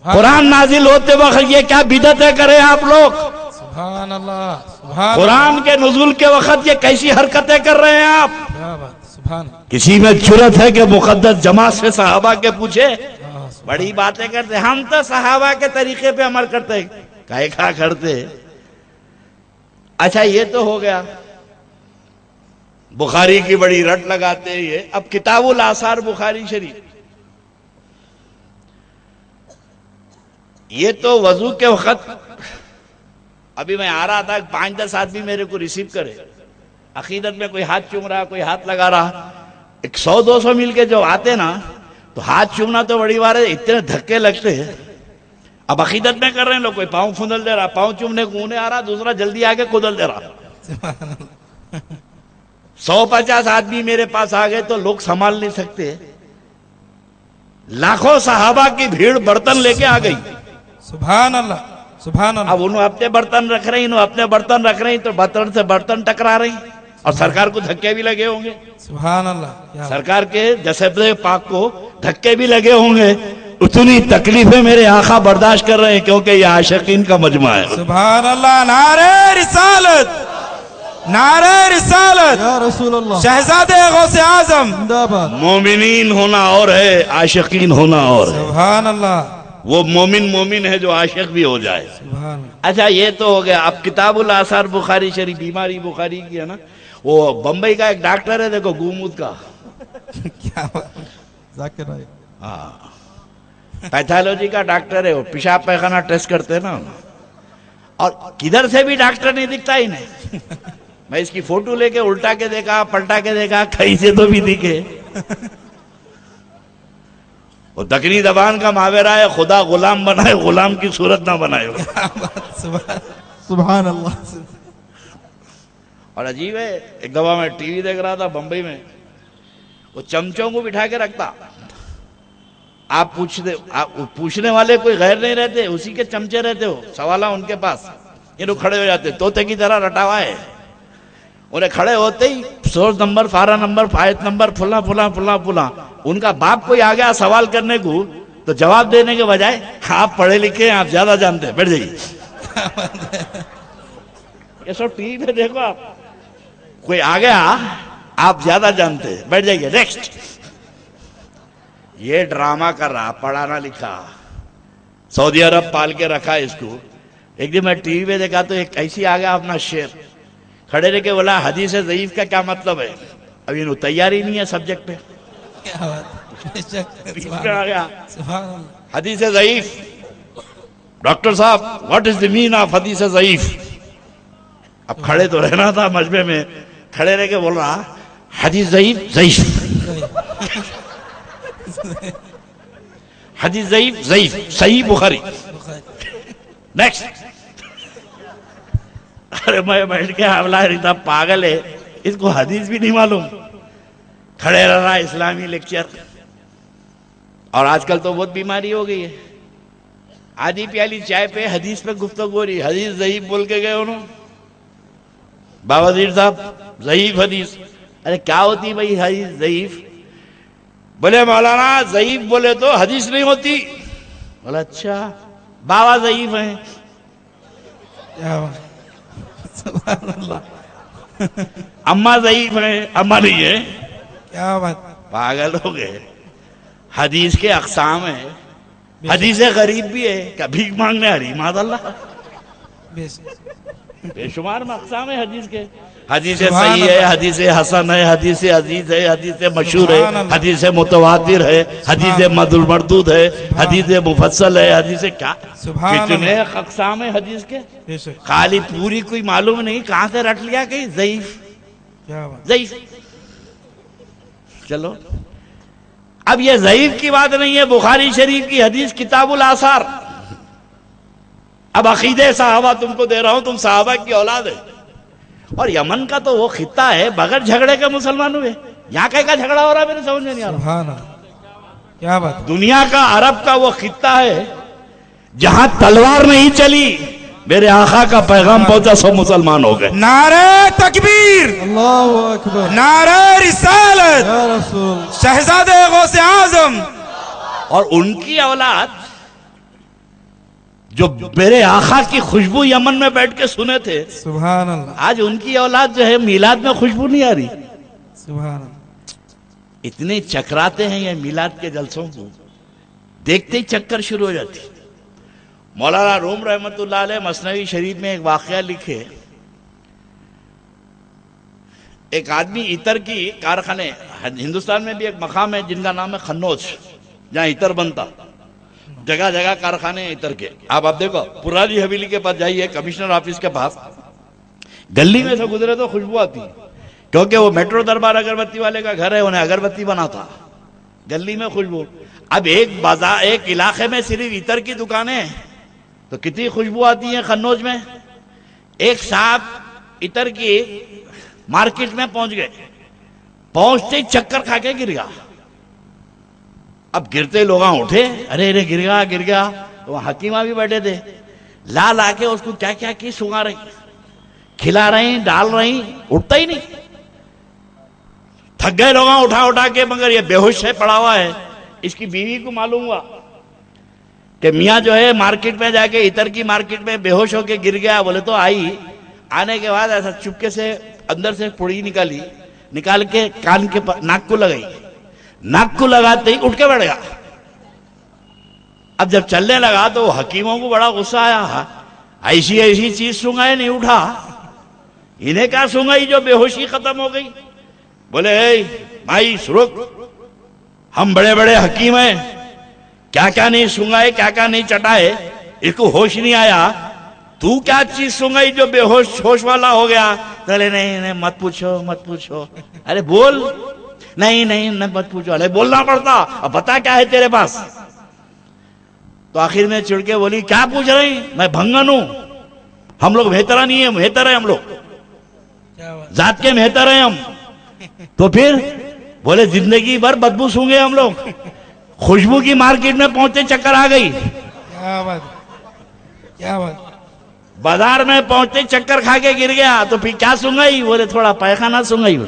قرآن نازل ہوتے وقت یہ کیا بدعتیں کریں آپ لوگ، سبحان اللہ، سبحان قرآن کے نزول کے وقت یہ کیسی حرکتیں کر رہے ہیں آپ؟ کیا بات، سبحان اللہ۔ کسی میں جرت ہے کہ مقدس جماعت سے صحابہ کے پوچھے؟ ہاں، بڑی باتیں کرتے، ہم تو صحابہ کے طریقے پہ عمل کرتے، کائے کھا کرتے۔ اچھا یہ تو ہو گیا، بخاری کی بڑی رٹ لگاتے ہیں یہ۔ اب کتاب الآثار بخاری شریف، یہ تو وضو کے وقت، ابھی میں آ رہا تھا 5-10 آدمی میرے کو ریسیو کرے، عقیدت میں کوئی ہاتھ چوم رہا، کوئی ہاتھ لگا رہا، 100-200 مل کے جو آتے نا تو ہاتھ چومنا تو بڑی بات ہے، اتنے دھکے لگتے ہیں۔ اب عقیدت میں کر رہے ہیں لوگ، کوئی پاؤں کھدل دے رہا، پاؤں چومنے کو انہیں آ رہا، دوسرا جلدی آگے کھدل دے رہا۔ سبحان اللہ۔ 150 آدمی میرے پاس آ گئے تو لوگ سنبھال نہیں سکتے، لاکھوں صحابہ کی بھیڑ برتن لے کے آ گئی۔ سبحان اللہ، سبحان اللہ۔ اب انہوں اپنے برتن رکھ رہے ہیں، انہوں اپنے برتن رکھ رہے ہیں، تو برتن سے برتن ٹکرا رہے ہیں، اور سرکار کو دھکے بھی لگے ہوں گے، سبحان اللہ۔ کیا سرکار کے جسد پاک کو دھکے بھی لگے ہوں گے۔ اتنی تکلیفیں میرے آقا برداشت کر رہے ہیں کیونکہ یہ عاشقین کا مجمع ہے. سبحان اللہ. نعرہ رسالت، نعرہ رسالت یا رسول اللہ. شہزادے غوث اعظم زندہ باد. مومنین ہونا اور ہے، عاشقین ہونا اور ہے. سبحان اللہ. وہ مومن ہے جو عاشق بھی ہو جائے. سبحان اللہ. اچھا یہ تو ہو گیا. اب کتاب الاثار بخاری شریف، بیماری بخاری کی ہے نا. وہ بمبئی کا ایک ڈاکٹر ہے دیکھو، گومود کا. کیا بات. ذاکر بھائی. ہاں پیتھالوجی کا ڈاکٹر ہے، وہ پیشاب پیخانہ ٹیسٹ کرتے ہیں نا. اور کدھر سے بھی ڈاکٹر نہیں دکھتا انہیں. میں اس کی فوٹو لے کے الٹا کے دیکھا، پلٹا کے دیکھا، کہیں سے تو بھی دکھے. وہ دکنی زبان کا ماورا ہے، خدا غلام بنائے غلام کی صورت نہ بنائے. سبحان اللہ. اور عجیب ہے، ایک دفعہ میں ٹی وی دیکھ رہا تھا بمبئی میں، وہ چمچوں کو بٹھا کے رکھتا. آپ پوچھنے والے کوئی غیر نہیں رہتے، اسی کے چمچے رہتے ہو. سوالہ ان کے پاس، یہ لوگ کھڑے ہو جاتے، طوطے کی طرح رٹا ہوا ہے. انہیں کھڑے ہوتے ہی سورس نمبر، فارا نمبر، فائد نمبر، فلاں فلاں فلاں فلاں. ان کا باپ کوئی آ گیا سوال کرنے کو تو جواب دینے کے بجائے آپ پڑھے لکھے ہیں، آپ زیادہ جانتے ہیں، بیٹھ جائیے. یہ سب ٹی وی پہ دیکھو، آپ کوئی آ گیا آپ زیادہ جانتے ہیں، بیٹھ جائیے نیکسٹ. یہ ڈرامہ کر رہا، پڑھانا لکھا، سعودی عرب پال کے رکھا اس کو. ایک دن میں ٹی وی پہ دیکھا تو ایک ایسی آ گیا اپنا شعر، کھڑے رہ کے بولا حدیث ضعیف کا کیا مطلب ہے. اب انہوں تیاری نہیں ہے سبجیکٹ پہ. کیا بات. آ گیا سبحان اللہ. حدیث ضعیف. ڈاکٹر صاحب what is the main of حدیث ضعیف. اب کھڑے تو رہنا تھا مجمع میں، کھڑے رہ کے بول رہا حدیث ضعیف ضعیف، حدیث ضعیف ضعیف، صحیح بخاری. نیکسٹ. ارے میں بیٹھ کے حوالہ رہتا، پاگل ہے، اس کو حدیث بھی نہیں معلوم. کھڑے رہ رہا اسلامی لیکچر. اور آج کل تو بہت بیماری ہو گئی ہے، آدھی پیالی چائے پہ حدیث پہ گفتگو ہو رہی. حدیث ضعیف بول کے گئے انہوں. بابا وزیر صاحب ضعیف حدیث. ارے کیا ہوتی بھائی حدیث ضعیف؟ بولے مولانا ضعیف بولے تو حدیث نہیں ہوتی. بولا اچھا بابا ضعیف ہیں. کیا بات. سبحان اللہ. اماں ضعیف ہیں، اماں نہیں ہے. کیا بات. پاگل ہو گئے. حدیث کے اقسام ہیں، حدیث غریب بھی ہے، کیا بھیک مانگنے آ رہی معاذ اللہ. بے شمار اقسام ہے حدیث کے. حدیث صحیح ہے، حدیث حسن ہے، حدیث عزیز ہے، حدیث مشہور ہے، حدیث متواتر ہے، حدیث مد المردود ہے، حدیث مفصل ہے، حدیث کیا کتنے اقسام ہے حدیث کے. خالی پوری کوئی معلوم نہیں، کہاں سے رٹ لیا کہ ضعیف ضعیف. چلو اب یہ ضعیف کی بات نہیں ہے، بخاری شریف کی حدیث کتاب الاثار. اب عقیدے صحابہ تم کو دے رہا ہوں، تم صحابہ کی اولاد ہے. اور یمن کا تو وہ خطہ ہے بغیر جھگڑے کے مسلمان ہوئے. یہاں کا جھگڑا ہو رہا ہے میرے سمجھ میں نہیں آ رہا. کیا بات. دنیا کا عرب کا وہ خطہ ہے جہاں تلوار نہیں چلی، میرے آقا کا پیغام پہنچا، سب مسلمان ہو گئے. نعرہ تکبیر، اللہ اکبر. نعرہ رسالت، یا رسول. شہزادے غوث اعظم. اور ان کی اولاد جو میرے آقا کی خوشبو یمن میں بیٹھ کے سنے تھے، سبحان اللہ. آج ان کی اولاد جو ہے میلاد میں خوشبو نہیں آ رہی. سبحان اللہ. اتنے چکراتے ہیں یہ میلاد کے جلسوں کو، دیکھتے ہی چکر شروع ہو جاتی. مولانا روم رحمت اللہ علیہ مثنوی شریف میں ایک واقعہ لکھے. ایک آدمی عطر کی کارخانے، ہندوستان میں بھی ایک مقام ہے جن کا نام ہے خنوج، جہاں عطر بنتا، جگہ جگہ کارخانے عطر کے. آپ دیکھو پرانی حویلی کے پاس جائیے، کمشنر آفس کے پاس، گلی میں سے گزرے تو خوشبو آتی ہے، کیونکہ وہ میٹرو دربار اگربتی والے کا گھر ہے، انہیں اگربتی بنا تھا، گلی میں خوشبو. اب ایک بازار، ایک علاقے میں صرف عطر کی دکانیں ہیں تو کتنی خوشبو آتی ہے خنوج میں. ایک صاحب عطر کی مارکیٹ میں پہنچ گئے، پہنچتے ہی چکر کھا کے گر گیا. اب گرتے لوگ اٹھے، ارے ارے گر گیا. وہ حکیمہ بھی بیٹھے تھے، لا کے اس کو کیا کیا کی سنگا رہی، کھلا رہی، ڈال رہی، اٹھتا ہی نہیں. تھک گئے لوگ اٹھا کے، مگر یہ بے ہوش ہے، پڑا ہوا ہے. اس کی بیوی کو معلوم ہوا، کہ میاں جو ہے مارکیٹ میں جا کے اتر کی مارکیٹ میں بے ہوش ہو کے گر گیا. بولے تو آئی, آنے کے بعد ایسا چپکے سے اندر سے پڑی نکال کے کان کے ناک کو لگائی. ناک کو لگاتے ہی اٹھ کے بیٹھ گیا. اب جب چلنے لگا تو حکیموں کو بڑا غصہ آیا, ایسی چیز سونگائے نہیں اٹھا, انہیں کیا سونگائی جو بے ہوشی ختم ہو گئی. بولے اے بھائی رک, ہم بڑے بڑے حکیم ہیں, کیا کیا نہیں سونگائے, کیا کیا نہیں چٹائے, اس کو ہوش نہیں آیا, تو کیا چیز سونگائی جو بے ہوش والا ہو گیا. چلے نہیں مت پوچھو. ارے بول. نہیں مت پوچھو. ارے بولنا پڑتا, اب بتا کیا ہے تیرے پاس. تو آخر میں چڑ کے بولی کیا پوچھ رہی, میں بھنگن ہوں, ہم لوگ مہترا نہیں ہیں, مہتر ہیں ہم لوگ, ذات کے مہتر ہیں ہم. تو پھر بولے زندگی بھر بدبو سونگے ہم لوگ, خوشبو کی مارکیٹ میں پہنچتے چکر آ گئی, کیا بات. بازار میں پہنچتے چکر کھا کے گر گیا. تو پھر کیا سونگائی, بولے تھوڑا پیخانہ سونگائی.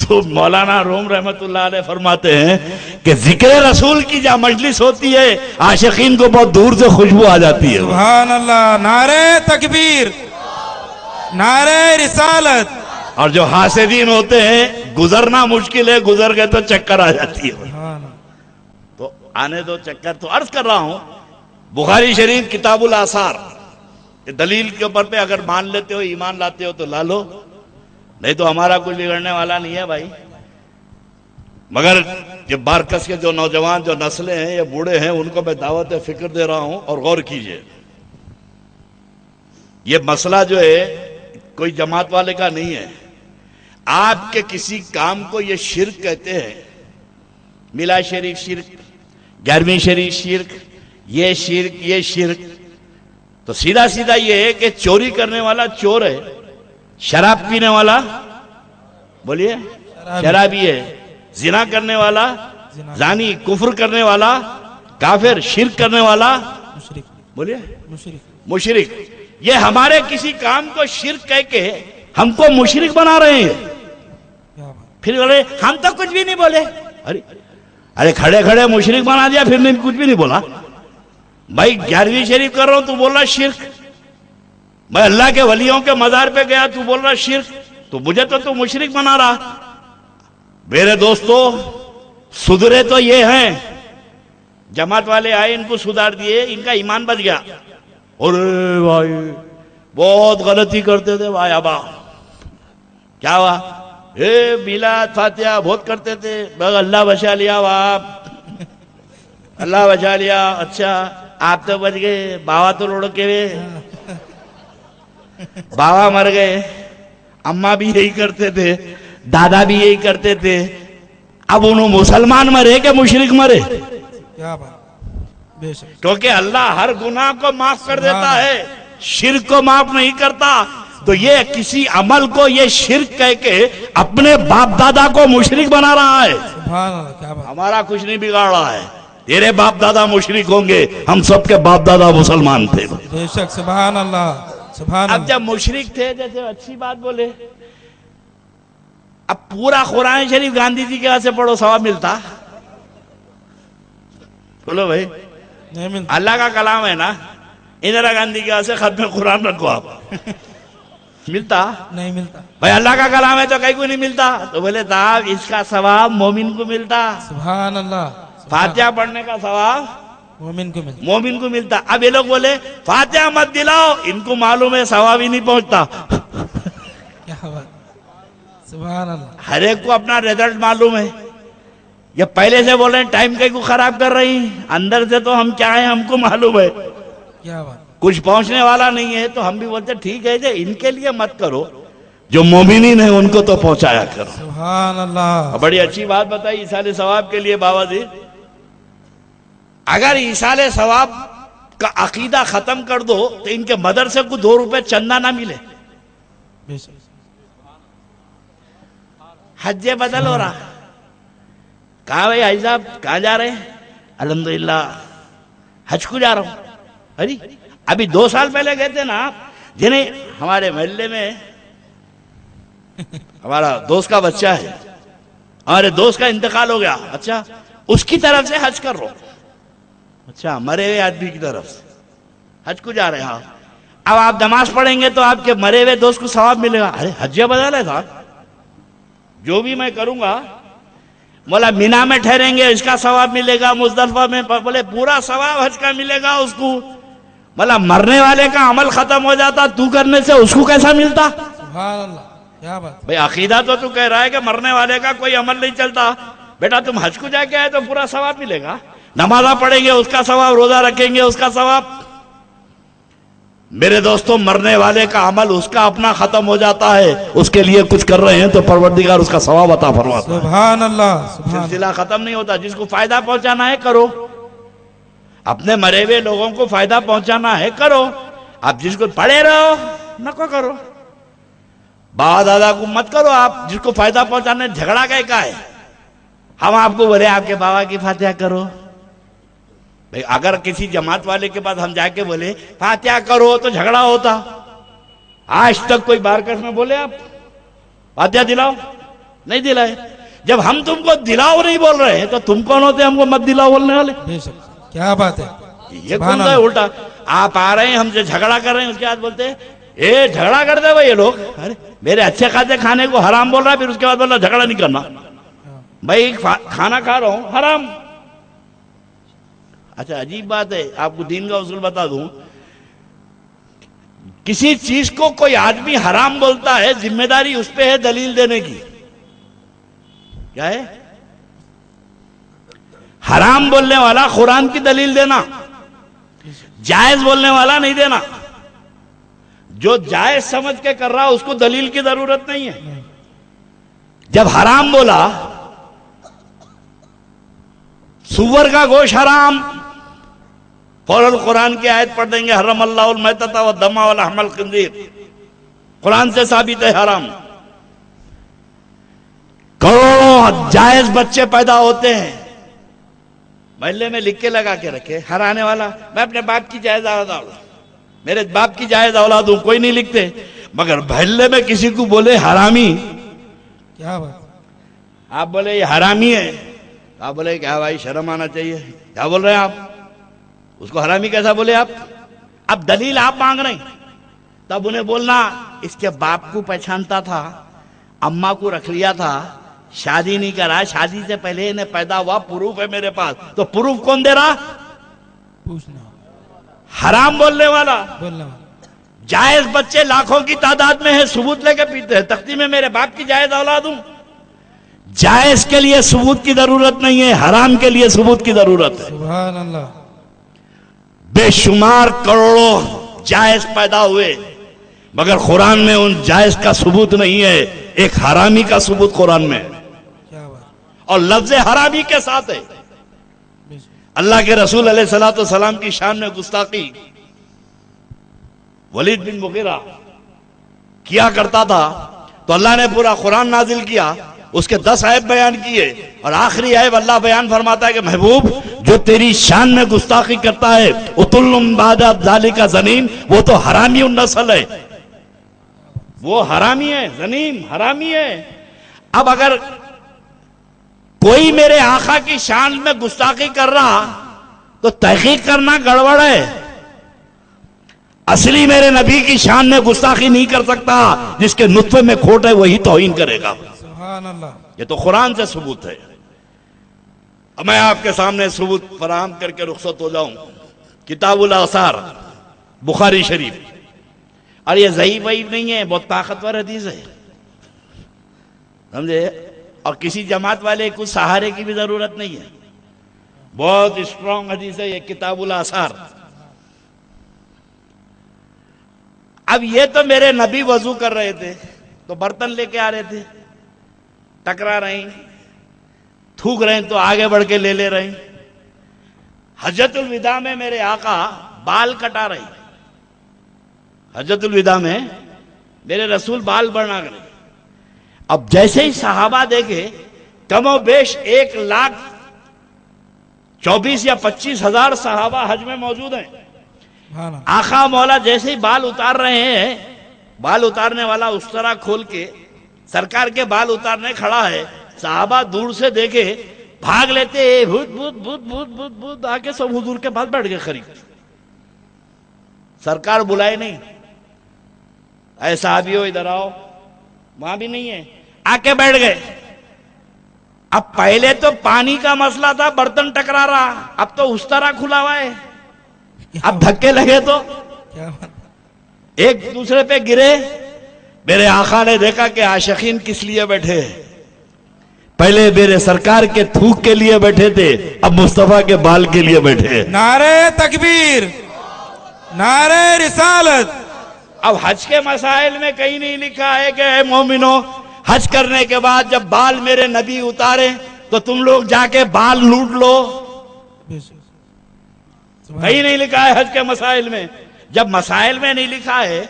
تو مولانا روم رحمت اللہ علیہ فرماتے ہیں کہ ذکر رسول کی جہاں مجلس ہوتی ہے عاشقین کو بہت دور سے خوشبو آ جاتی ہے. سبحان اللہ, نعرہ تکبیر, نعرہ رسالت. اور جو حاسدین ہوتے ہیں گزرنا مشکل ہے, گزر گئے تو چکر آ جاتی ہے. تو آنے دو چکر. تو عرض کر رہا ہوں, بخاری شریف کتاب الآثار, دلیل کے اوپر پہ اگر مان لیتے ہو, ایمان لاتے ہو تو لا لو, نہیں تو ہمارا کچھ بگڑنے والا نہیں ہے بھائی. مگر یہ بارکس کے جو نوجوان جو نسلیں ہیں, یہ بوڑھے ہیں, ان کو میں دعوت فکر دے رہا ہوں, اور غور کیجئے. یہ مسئلہ جو ہے کوئی جماعت والے کا نہیں ہے. آپ کے کسی کام کو یہ شرک کہتے ہیں, ملا شریف شرک, 11ویں شریف شرک, یہ شرک. تو سیدھا یہ ہے کہ چوری کرنے والا چور ہے, شراب پینے والا بولیے شرابی ہے, زنا کرنے والا زانی, کفر کرنے والا کافر, شرک کرنے والا بولیے مشرک. یہ ہمارے کسی کام کو شرک کہہ کے ہم کو مشرک بنا رہے ہیں. پھر بولے ہم تو کچھ بھی نہیں بولے. ارے کھڑے مشرک بنا دیا, پھر نہیں کچھ بھی نہیں بولا. بھائی 11ویں شریف کر رہا ہوں, تو بول رہا شرک. میں اللہ کے ولیوں کے مزار پہ گیا, تو بول رہا شرک. تو مجھے تو مشرک بنا رہا. میرے دوستو, سدھرے تو یہ ہیں, جماعت والے آئے, ان کو سدھار دیے, ان کا ایمان بچ گیا. ارے بھائی بہت غلطی کرتے تھے بھائی. ابا کیا ہوا, میلاد فاتحہ بہت کرتے تھے, اللہ بچا لیا, اللہ بچا لیا. اچھا آپ تو بچ گئے, بابا تو لڑکے ہوئے, بابا مر گئے, اماں بھی یہی کرتے تھے, دادا بھی یہی کرتے تھے. اب انہوں مسلمان مرے کہ مشرک مرے؟ کیا بات, بے شک. کیونکہ اللہ ہر گناہ کو معاف کر دیتا ہے, شرک کو معاف نہیں کرتا. تو یہ کسی عمل کو یہ شرک کہہ کے اپنے باپ دادا کو مشرک بنا رہا ہے. سبحان اللہ, کیا بات. ہمارا کچھ نہیں بگاڑ رہا ہے. تیرے باپ دادا مشرک ہوں گے, ہم سب کے باپ دادا مسلمان تھے. بے شک, سبحان اللہ, سبحان اللہ. اب جب مشرک تھے, جیسے اچھی بات بولے, اب پورا قرآن شریف گاندھی جی کے ہاتھ سے پڑھو, ثواب ملتا؟ بولو بھائی, نہیں ملتا. اللہ کا کلام ہے نا, اندرا گاندھی کے ہاتھ سے ختم قرآن رکھو آپ, ملتا؟ نہیں ملتا. بھائی اللہ کا کلام ہے تو کہیں کو نہیں ملتا. تو بولے صاحب اس کا ثواب مومن کو ملتا, سبحان اللہ. فاتحہ پڑھنے کا ثواب مومن کو ملتا. مومن کو ملتا. اب یہ لوگ بولے فاتحہ مت دلاؤ, ان کو معلوم ہے ثواب ہی نہیں پہنچتا. کیا بات, سبحان اللہ. ہر ایک کو اپنا رزلٹ معلوم ہے. یہ پہلے سے بول رہے ہیں ٹائم کہیں کو خراب کر رہی, اندر سے تو ہم کیا ہیں ہم کو معلوم ہے. کیا بات. کچھ پہنچنے والا نہیں ہے, تو ہم بھی بولتے ٹھیک ہے, ان کے لیے مت کرو, جو مومنین ہیں ان کو تو پہنچایا کرو. سبحان اللہ. بڑی اچھی بات بتائی ایصال ثواب کے لیے بابا جی. اگر ایصال ثواب کا عقیدہ ختم کر دو تو ان کے مدرسے کو 2 روپے چندہ نہ ملے. بے شک. حج بدل ہو رہا. کہا بھائی حاجی صاحب کہاں جا رہے ہیں؟ الحمدللہ حج کو جا رہا ہوں. ارے ابھی 2 سال پہلے گئے تھے نا آپ, جنہیں ہمارے محلے میں ہمارا دوست کا بچہ ہے, ہمارے دوست کا انتقال ہو گیا، اچھا اس کی طرف سے حج کر رہو، اچھا مرے ہوئے آدمی کی طرف سے حج کو جا رہے ہیں. اب آپ نماز پڑھیں گے تو آپ کے مرے ہوئے دوست کو ثواب ملے گا. ارے حج بدل ہے صاحب، جو بھی میں کروں گا مولا مینا میں ٹھہریں گے اس کا ثواب ملے گا، مزدلفہ میں بولے پورا ثواب حج کا ملے گا اس کو. مولا مرنے والے کا عمل ختم ہو جاتا، تو کرنے سے اس کو کیسا ملتا؟ سبحان اللہ، کیا بات. بھئی عقیدہ تو کہہ رہا ہے کہ مرنے والے کا کوئی عمل نہیں چلتا، بیٹا تم حج کو جا کے آئے تو پورا ثواب ملے گا، نمازہ پڑھیں گے اس کا ثواب، روزہ رکھیں گے اس کا ثواب. میرے دوستوں مرنے والے کا عمل اس کا اپنا ختم ہو جاتا ہے، اس کے لیے کچھ کر رہے ہیں تو پروردگار اس کا ثواب عطا فرماتا ہے. سبحان اللہ، سبحان اللہ. سلسلہ ختم نہیں ہوتا. جس کو فائدہ پہنچانا ہے کرو، اپنے مرے ہوئے لوگوں کو فائدہ پہنچانا ہے کرو. آپ جس کو پڑھے رہو نہ کو کرو، بابا دادا کو مت کرو. آپ جس کو فائدہ پہنچانا ہے، جھگڑا کا ہے. ہم آپ کو بولے آپ کے بابا کی فاتحہ کرو، بھئی اگر کسی جماعت والے کے پاس ہم جا کے بولے فاتحہ کرو تو جھگڑا ہوتا. آج تک کوئی بارکس میں بولے آپ فاتحہ دلاؤ؟ نہیں دلائے. جب ہم تم کو دلاؤ نہیں بول رہے ہیں تو تم کون ہوتے ہم کو مت دلاؤ بولنے والے؟ بے شک، کیا بات ہے. یہ کون سا ہے الٹا؟ آپ آ رہے ہیں ہم سے جھگڑا کر رہے ہیں، اس کے بعد بولتے ہیں اے جھگڑا کرتے ہیں یہ لوگ. ارے میرے اچھے کھاتے کھانے کو حرام بول رہا ہے، پھر اس کے بعد بول رہا جھگڑا نہیں کرنا. بھائی کھانا کھا رہا ہوں حرام. اچھا عجیب بات ہے، آپ کو دین کا اصول بتا دوں. کسی چیز کو کوئی آدمی حرام بولتا ہے، ذمہ داری اس پہ ہے دلیل دینے کی. کیا ہے؟ حرام بولنے والا قرآن کی دلیل دینا، جائز بولنے والا نہیں دینا. جو جائز سمجھ کے کر رہا اس کو دلیل کی ضرورت نہیں ہے. جب حرام بولا سور کا گوشت حرام، فوراً قرآن کی آیت پڑھ دیں گے حرم اللہ المیتۃ والدم ولحم الخنزیر، قرآن سے ثابت ہے حرام. کروڑوں جائز بچے پیدا ہوتے ہیں، محلے میں لکھ کے لگا کے رکھے ہر آنے والا میں اپنے باپ کی جائز اولاد ہوں، میرے باپ کی جائز اولاد ہوں. کوئی نہیں لکھتے، مگر محلے میں کسی کو بولے حرامی، کیا بات. آپ بولے یہ حرامی ہے، آپ بولے کیا بھائی شرم آنا چاہیے، کیا بول رہے ہیں آپ؟ اس کو حرامی کیسا بولے آپ؟ اب دلیل آپ مانگ رہے ہیں، تب انہیں بولنا اس کے باپ کو پہچانتا تھا، اماں کو رکھ لیا تھا، شادی نہیں کرا، شادی سے پہلے انہیں پیدا ہوا، پروف ہے میرے پاس. تو پروف کون دے رہا؟ پوچھنا، حرام بولنے والا. بولنا والا. جائز بچے لاکھوں کی تعداد میں ہے، ثبوت لے کے پیتے ہیں، تختی میں میرے باپ کی جائز اولاد ہوں. جائز کے لیے ثبوت کی ضرورت نہیں ہے، حرام کے لیے ثبوت کی ضرورت ہے. سبحان اللہ. بے شمار کروڑوں جائز پیدا ہوئے، مگر قرآن میں ان جائز کا ثبوت نہیں ہے، ایک حرامی کا ثبوت قرآن میں ہے، کیا بات. اور لفظ حرامی کے ساتھ ہے. بے شک. اللہ کے رسول علیہ السلام کی شان میں گستاخی ولید بن مغیرہ کیا کرتا تھا تو اللہ نے پورا قرآن نازل کیا، اس کے 10 عیب بیان کیے، اور آخری عیب اللہ بیان فرماتا ہے کہ محبوب جو تیری شان میں گستاخی کرتا ہے اتل بعد ذالک زنیم، وہ تو حرامی النسل ہے، وہ حرامی ہے، زنیم حرامی ہے. اب اگر کوئی میرے آقا کی شان میں گستاخی کر رہا تو تحقیق کرنا گڑبڑ ہے. اصلی میرے نبی کی شان میں گستاخی نہیں کر سکتا، جس کے نطفے میں کھوٹ ہے وہی توہین کرے گا. سبحان اللہ. یہ تو قرآن سے ثبوت ہے. اب میں آپ کے سامنے ثبوت فراہم کر کے رخصت ہو جاؤں. کتاب الاثار بخاری شریف، اور یہ ضعیف وعیف نہیں ہے، بہت طاقتور حدیث ہے، سمجھے؟ اور کسی جماعت والے کو سہارے کی بھی ضرورت نہیں ہے، بہت اسٹرانگ حدیث ہے یہ کتاب الاثار. اب یہ تو میرے نبی وضو کر رہے تھے تو برتن لے کے آ رہے تھے، ٹکرا رہے ہیں، تھوک رہے ہیں تو آگے بڑھ کے لے رہے ہیں. حجۃ الوداع میں میرے آقا بال کٹا رہے ہیں، حجۃ الوداع میں میرے رسول بال بنا رہے. اب جیسے ہی صحابہ دیکھے کم و بیش 1,24,000 یا 25,000 صحابہ حج میں موجود ہیں. سبحان اللہ. آقا مولا جیسے ہی بال اتار رہے ہیں، بال اتارنے والا اس طرح کھول کے سرکار کے بال اتارنے کھڑا ہے، صحابہ دور سے دیکھے بھاگ لیتے، بھوت بھوت بھوت بھوت بھوت بھوت، آ کے سب حضور کے پاس بیٹھ گئے قریب. سرکار بلائے نہیں، اے صحابیو ادھر آؤ، وہاں بھی نہیں ہے، آ کے بیٹھ گئے. اب پہلے تو پانی کا مسئلہ تھا، برتن ٹکرا رہا، اب تو اس طرح کھلا ہوا ہے. اب دھکے لگے تو کیا بات. ایک دوسرے پہ گرے. میرے آقا نے دیکھا کہ عاشقین کس لیے بیٹھے ہیں. پہلے میرے سرکار کے تھوک کے لیے بیٹھے تھے، اب مصطفیٰ کے بال کے لیے بیٹھے ہیں. نعرہ تکبیر، نعرہ رسالت. اب حج کے مسائل میں کہیں نہیں لکھا ہے کہ اے مومنو حج کرنے کے بعد جب بال میرے نبی اتارے تو تم لوگ جا کے بال لوٹ لو. کہیں نہیں لکھا ہے حج کے مسائل میں. جب مسائل میں نہیں لکھا ہے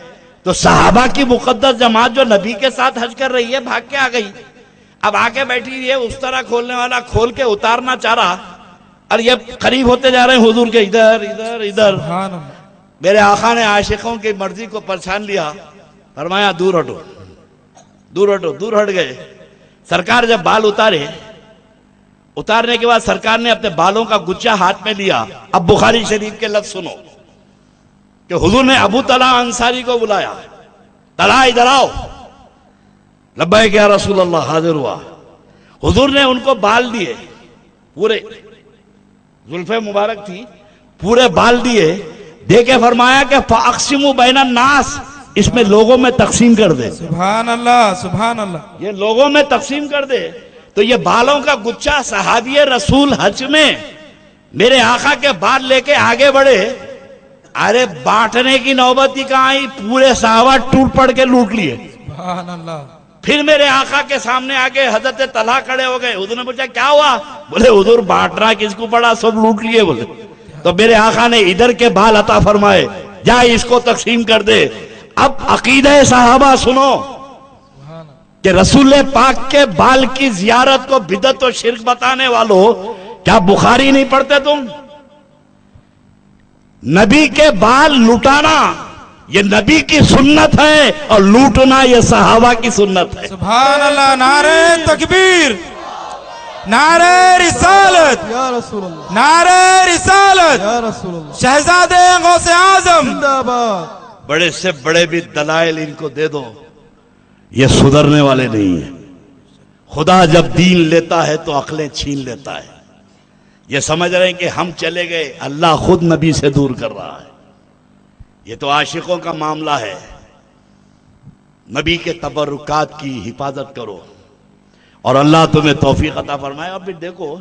تو صحابہ کی مقدس جماعت جو نبی کے ساتھ حج کر رہی ہے بھاگ کے آ گئی. اب آ کے بیٹھی ہے، اس طرح کھولنے والا کھول کے اتارنا چاہ رہا، اور یہ قریب ہوتے جا رہے ہیں حضور کے، ادھر ادھر ادھر. سبحان اللہ. میرے آقا نے عاشقوں کی مرضی کو پہچان لیا، فرمایا دور ہٹو دور ہٹو. دور ہٹ گئے. سرکار جب بال اتارنے کے بعد سرکار نے اپنے بالوں کا گچھا ہاتھ میں لیا. اب بخاری شریف کے لفظ سنو کہ حضور نے ابو طلحہ انصاری کو بلایا، طلحہ ادھر آؤ. لبیک یا رسول اللہ، حاضر ہوا. حضور نے ان کو بال دیے، پورے زلفیں مبارک تھی، پورے بال دیے، دے کے فرمایا کہ فَأَقْسِمُوا بَيْنَ النَّاسِ، اس میں لوگوں میں تقسیم کر دے. سبحان اللہ، سبحان اللہ. یہ لوگوں میں تقسیم کر دے. تو یہ بالوں کا گچھا صحابی رسول حج میں میرے آقا کے بال لے کے آگے بڑھے. ارے بانٹنے کی نوبت ہی کہاں آئی، پورے صحابہ ٹوٹ پڑ کے لوٹ لیے. سبحان اللہ. پھر میرے آقا کے سامنے آگے حضرت طلحہ کھڑے ہو گئے. حضور نے پوچھا کیا ہوا؟ بولے حضور بانٹنا کس کو پڑا، سب لوٹ لیے. بولے تو میرے آقا نے ادھر کے بال عطا فرمائے، جا اس کو تقسیم کر دے. اب عقیدہ صحابہ سنو کہ رسول پاک کے بال کی زیارت کو بدعت و شرک بتانے والوں، کیا بخاری نہیں پڑھتے تم؟ نبی کے بال لٹانا یہ نبی کی سنت ہے، اور لوٹنا یہ صحابہ کی سنت ہے. سبحان اللہ. نعرہ تکبیر، نعرہ رسالت، یا رسول اللہ، نعرہ رسالت. یا رسول اللہ، شہزادے غوث اعظم. زندہ باد. بڑے سے بڑے بھی دلائل ان کو دے دو، یہ سدھرنے والے نہیں ہیں. خدا جب دین لیتا ہے تو عقلیں چھین لیتا ہے. یہ سمجھ رہے ہیں کہ ہم چلے گئے، اللہ خود نبی سے دور کر رہا ہے. یہ تو عاشقوں کا معاملہ ہے. نبی کے تبرکات کی حفاظت کرو اور اللہ تمہیں توفیق عطا فرمائے. اور پھر دیکھو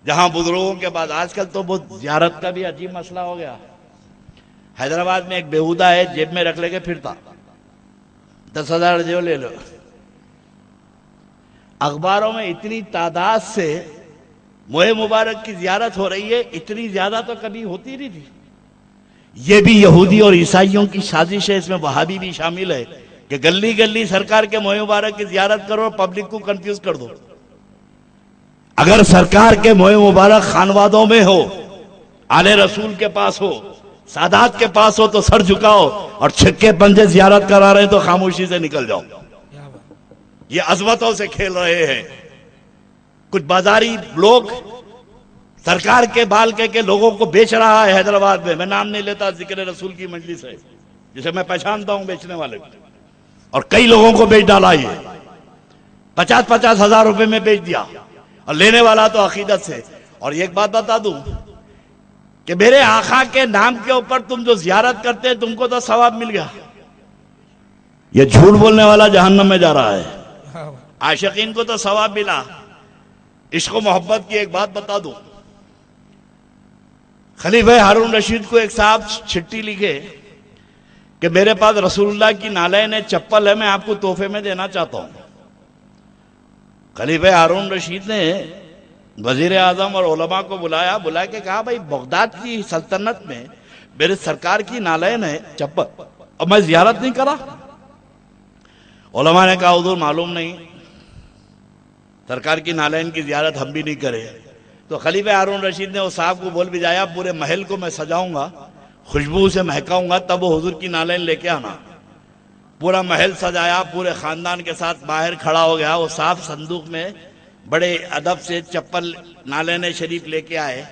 جہاں بزرگوں کے بعد آج کل تو بہت زیارت کا بھی عجیب مسئلہ ہو گیا. حیدرآباد میں ایک بیہودہ ہے، جیب میں رکھ لے کے پھرتا، 10,000 جو لے لو. اخباروں میں اتنی تعداد سے موئے مبارک کی زیارت ہو رہی ہے، اتنی زیادہ تو کبھی ہوتی نہیں تھی. یہ بھی یہودی اور عیسائیوں کی سازش ہے، اس میں وہابی بھی شامل ہے کہ گلی گلی سرکار کے موئے مبارک کی زیارت کرو اور پبلک کو کنفیوز کر دو. اگر سرکار کے موئے مبارک خانوادوں میں ہو، آل رسول کے پاس ہو، سادات کے پاس ہو تو سر جھکاؤ، اور چھکے پنجے زیارت کرا رہے ہیں تو خاموشی سے نکل جاؤ. یہ عظمتوں سے کھیل رہے ہیں. کچھ بازاری لوگ سرکار کے بال کے لوگوں کو بیچ رہا ہے حیدرآباد میں نام نہیں لیتا، ذکر رسول کی مجلس ہے جسے میں پہچانتا ہوں بیچنے والے کو، اور کئی لوگوں کو بیچ ڈالا. یہ 50,000 ہزار روپے میں بیچ دیا، اور لینے والا تو عقیدت سے. اور ایک بات بتا دوں کہ میرے آقا کے نام کے اوپر تم جو زیارت کرتے ہیں تم کو تو ثواب مل گیا، یہ جھوٹ بولنے والا جہنم میں جا رہا ہے. عاشقین کو تو ثواب ملا. عشق و محبت کی ایک بات بتا دوں، خلیفہ ہارون رشید کو ایک صاحب چھٹی لکھے کہ میرے پاس رسول اللہ کی نالین چپل ہے، میں آپ کو تحفے میں دینا چاہتا ہوں. خلیفہ ہارون رشید نے وزیر اعظم اور علماء کو بلا کے کہا بھائی بغداد کی سلطنت میں میرے سرکار کی نالین ہے چپل، اور میں زیارت نہیں کرا. علماء نے کہا حضور معلوم نہیں، سرکار کی نالین کی زیارت ہم بھی نہیں کرے. تو خلیفہ ہارون رشید نے اس صاحب کو بول بھیجایا پورے محل کو میں سجاؤں گا، خوشبو سے مہکاؤں گا، تب وہ حضور کی نالین لے کے آنا. پورا محل سجایا، پورے خاندان کے ساتھ باہر کھڑا ہو گیا. وہ صاف صندوق میں بڑے ادب سے چپل نالین شریف لے کے آئے.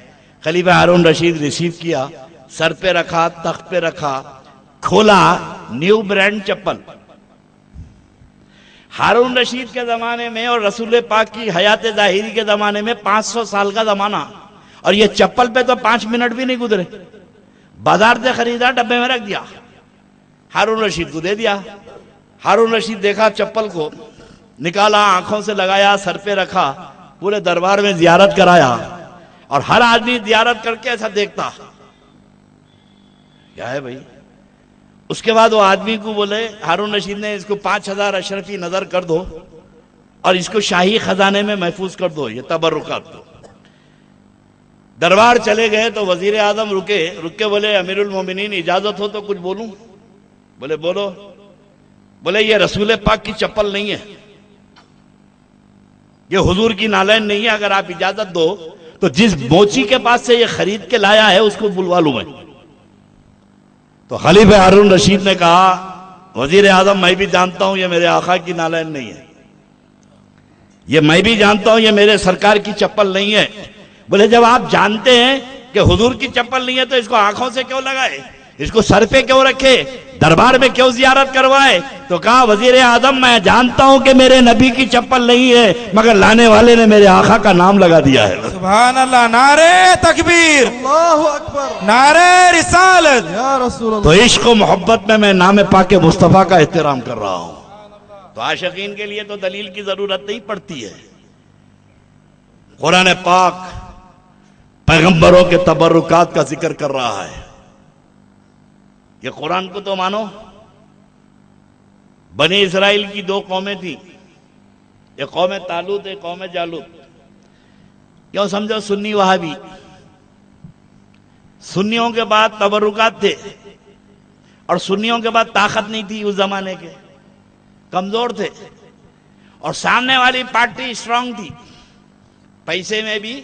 خلیفہ ہارون رشید ریسیو کیا، سر پہ رکھا، تخت پہ رکھا، کھولا، نیو برانڈ چپل. ہارون رشید کے زمانے میں اور رسول پاک کی حیات ظاہری کے زمانے میں 500 سال کا زمانہ، اور یہ چپل پہ تو 5 منٹ بھی نہیں گزرے. بازار سے خریدا، ڈبے میں رکھ دیا، ہارون رشید کو دے دیا. ہارون رشید دیکھا چپل کو، نکالا، آنکھوں سے لگایا، سر پہ رکھا، پورے دربار میں زیارت کرایا، اور ہر آدمی زیارت کر کے ایسا دیکھتا کیا ہے بھائی. اس کے بعد وہ آدمی کو بولے، ہارون رشید نے، اس کو 5000 اشرفی نظر کر دو اور اس کو شاہی خزانے میں محفوظ کر دو، یہ تبرکات دو. دربار چلے گئے تو وزیر اعظم رک کے بولے، امیر المومنین اجازت ہو تو کچھ بولوں؟ بولے بولو. بولے یہ رسول پاک کی چپل نہیں ہے، یہ حضور کی نالین نہیں ہے، اگر آپ اجازت دو تو جس موچی کے پاس سے یہ خرید کے لایا ہے اس کو بلوا لوں میں. تو خلیفہ ہارون رشید نے کہا، وزیر اعظم میں بھی جانتا ہوں یہ میرے آقا کی نالین نہیں ہے، یہ میں بھی جانتا ہوں یہ میرے سرکار کی چپل نہیں ہے. بولے جب آپ جانتے ہیں کہ حضور کی چپل نہیں ہے تو اس کو آنکھوں سے کیوں لگائے، اس کو سر پہ کیوں رکھے، دربار میں کیوں زیارت کروائے؟ تو کہا وزیر اعظم میں جانتا ہوں کہ میرے نبی کی چپل نہیں ہے، مگر لانے والے نے میرے آقا کا نام لگا دیا ہے. سبحان اللہ. نعرہ تکبیر، اللہ اکبر، نعرہ رسالت. یا رسول اللہ. تو عشق و محبت میں نام پاک مصطفیٰ کا احترام کر رہا ہوں. تو عاشقین کے لیے تو دلیل کی ضرورت نہیں پڑتی ہے. قرآن پاک پیغمبروں کے تبرکات کا ذکر کر رہا ہے. یہ قرآن کو تو مانو. بنی اسرائیل کی 2 قومیں تھیں، ایک قوم طالوت، ایک قوم جالوت. کیوں سمجھو، سنی وہابی. سنیوں کے بعد تبرکات تھے، اور سنیوں کے بعد طاقت نہیں تھی، اس زمانے کے کمزور تھے، اور سامنے والی پارٹی اسٹرانگ تھی، پیسے میں بھی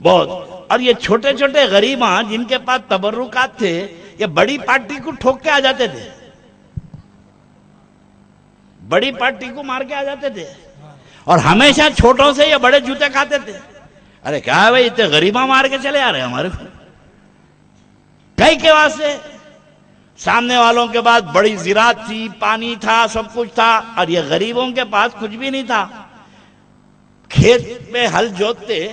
بہت. اور یہ چھوٹے چھوٹے غریباں جن کے پاس تبرکات تھے، یہ بڑی پارٹی کو ٹھوک کے آ جاتے تھے، بڑی پارٹی کو مار کے آ جاتے تھے، اور ہمیشہ چھوٹوں سے یہ بڑے جوتے کھاتے تھے. ارے کیا ہے بھائی، اتنے غریباں مار کے چلے آ رہے ہیں ہمارے کو. کئی کے واسطے سامنے والوں کے پاس بڑی زراعت تھی، پانی تھا، سب کچھ تھا، اور یہ غریبوں کے پاس کچھ بھی نہیں تھا. کھیت میں ہل جوتتے،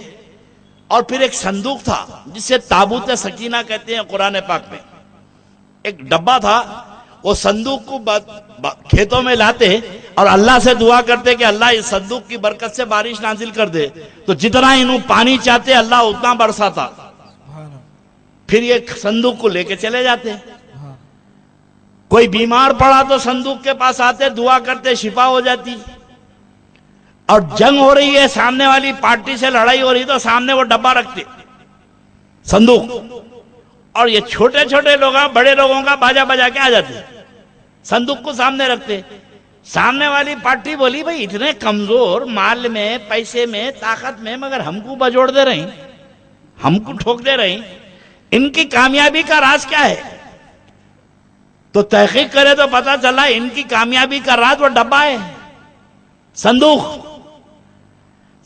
اور پھر ایک صندوق تھا جسے تابوت سکینہ کہتے ہیں قرآن پاک میں. ایک ڈبہ تھا، وہ صندوق کو کھیتوں میں لاتے اور اللہ سے دعا کرتے کہ اللہ اس صندوق کی برکت سے بارش نازل کر دے. تو جتنا انہوں پانی چاہتے اللہ اتنا برساتا. پھر یہ صندوق کو لے کے چلے جاتے. کوئی بیمار پڑا تو صندوق کے پاس آتے، دعا کرتے، شفا ہو جاتی. اور جنگ ہو رہی ہے، سامنے والی پارٹی سے لڑائی ہو رہی تو سامنے وہ ڈبہ رکھتے، صندوق. اور یہ چھوٹے چھوٹے لوگ بڑے لوگوں کا باجا بجا کے آ جاتے، صندوق کو سامنے رکھتے. سامنے والی پارٹی بولی بھائی اتنے کمزور، مال میں، پیسے میں، طاقت میں، مگر ہم کو بجوڑ دے رہی، ہم کو ٹھوک دے رہی، ان کی کامیابی کا راز کیا ہے؟ تو تحقیق کرے تو پتا چلا ان کی کامیابی کا راز وہ ڈبہ ہے، صندوق.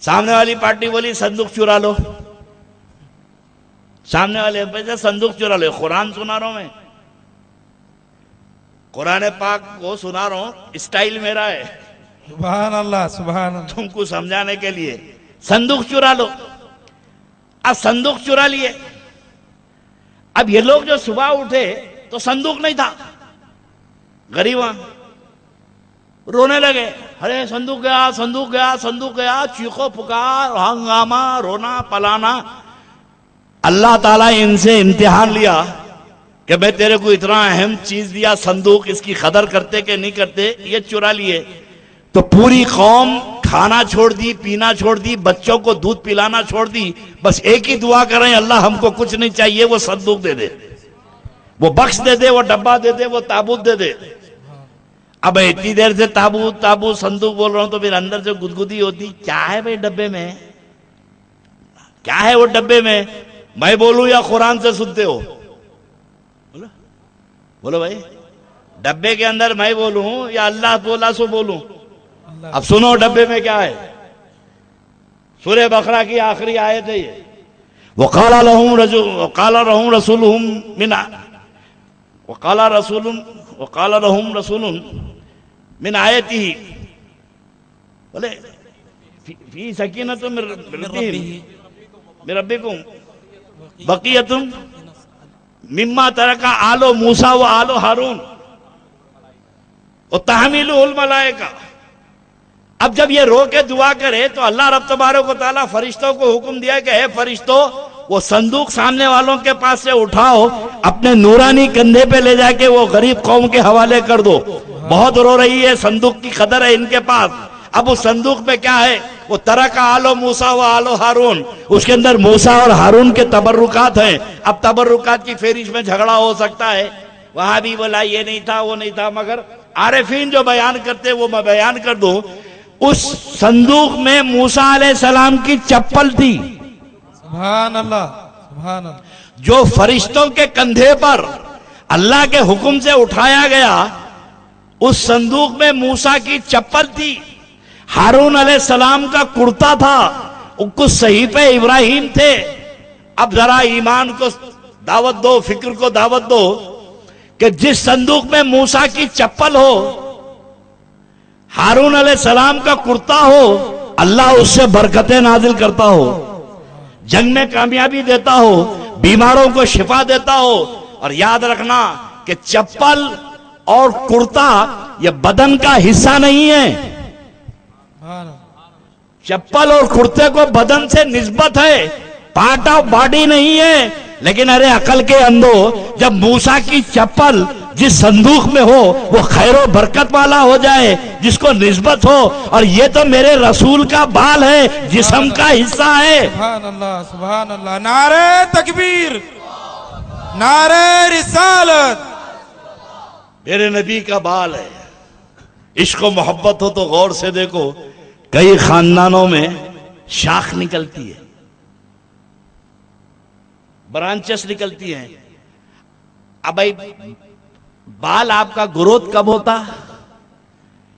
سامنے والی پارٹی بولی صندوق چرا لو. سامنے والے پیسے صندوق چرا لو. قرآن سنا رہا ہوں میں، قرآن پاک کو سنا رہا ہوں، اسٹائل میرا ہے، سبحان اللہ، سبحان اللہ. تم کو سمجھانے کے لیے. صندوق چرا لو. اب صندوق چرا لیے. اب یہ لوگ جو صبح اٹھے تو صندوق نہیں تھا، غریباں رونے لگے، ارے صندوق گیا، صندوق گیا، صندوق گیا، چیخو پکار، ہنگامہ، رونا پلانا. اللہ تعالیٰ ان سے امتحان لیا کہ میں تیرے کو اتنا اہم چیز دیا صندوق، اس کی قدر کرتے کہ نہیں کرتے؟ یہ چرا لیے. تو پوری قوم کھانا چھوڑ دی، پینا چھوڑ دی، بچوں کو دودھ پلانا چھوڑ دی. بس ایک ہی دعا کریں، اللہ ہم کو کچھ نہیں چاہیے، وہ صندوق دے دے، وہ بکس دے دے، وہ ڈبہ دے دے، وہ تابوت دے دے. اب اتنی دیر سے تابوت تابوت صندوق بول رہا ہوں تو پھر اندر سے گدگدی ہوتی، کیا ہے بھائی ڈبے میں، کیا ہے وہ ڈبے میں؟ میں بولوں یا قرآن سے سنتے ہو؟ بولو بھائی، ڈبے کے اندر میں بولوں یا اللہ بولا سو بولوں؟ اب سنو ڈبے میں کیا ہے. سورہ بقرہ کی آخری آیت ہے یہ. وقال لهم رسول من آیته بولے فی سکینۃ من ربکم بقیۃ مما ترک آل موسیٰ و آل ہارون وتحملہ الملائکہ. اب جب یہ رو کے دعا کرے تو اللہ رب تبارک و تعالیٰ فرشتوں کو حکم دیا کہ اے فرشتوں وہ صندوق سامنے والوں کے پاس سے اٹھاؤ، اپنے نورانی کندھے پہ لے جا کے وہ غریب قوم کے حوالے کر دو. بہت رو رہی ہے، صندوق کی قدر ہے ان کے پاس. اب اس صندوق پہ کیا ہے؟ وہ ترک آل موسیٰ و آل ہارون، اس کے اندر موسیٰ اور ہارون کے تبرکات ہیں. اب تبرکات کی فہرست میں جھگڑا ہو سکتا ہے، وہاں بھی بولا یہ نہیں تھا وہ نہیں تھا، مگر عارفین جو بیان کرتے وہ میں بیان کر دوں. اس صندوق میں موسیٰ علیہ السلام کی چپل تھی سبحان اللہ سبحان اللہ. جو فرشتوں کے کندھے پر اللہ کے حکم سے اٹھایا گیا. اس صندوق میں موسیٰ کی چپل تھی، ہارون علیہ السلام کا کرتا تھا، کچھ صحیفے ابراہیم تھے. اب ذرا ایمان کو دعوت دو، فکر کو دعوت دو کہ جس صندوق میں موسیٰ کی چپل ہو، ہارون علیہ السلام کا کرتا ہو، اللہ اس سے برکتیں نازل کرتا ہو، جنگ میں کامیابی دیتا ہو، بیماروں کو شفا دیتا ہو. اور یاد رکھنا کہ چپل اور کرتا یہ بدن کا حصہ نہیں ہے. سبحان اللہ. چپل اور کرتے کو بدن سے نسبت ہے، پارٹ آف باڈی نہیں ہے. لیکن ارے عقل کے اندھو، جب موسیٰ کی چپل جس صندوق میں ہو وہ خیر و برکت والا ہو جائے، جس کو نسبت ہو، اور یہ تو میرے رسول کا بال ہے، جسم کا حصہ ہے. سبحان اللہ سبحان اللہ. نعرہ تکبیر، نعرہ رسالت. میرے نبی کا بال ہے. عشق و محبت ہو تو غور سے دیکھو، کئی خاندانوں میں شاخ نکلتی ہے، برانچز نکلتی ہیں. اب بھائی بال آپ کا گروتھ کب ہوتا؟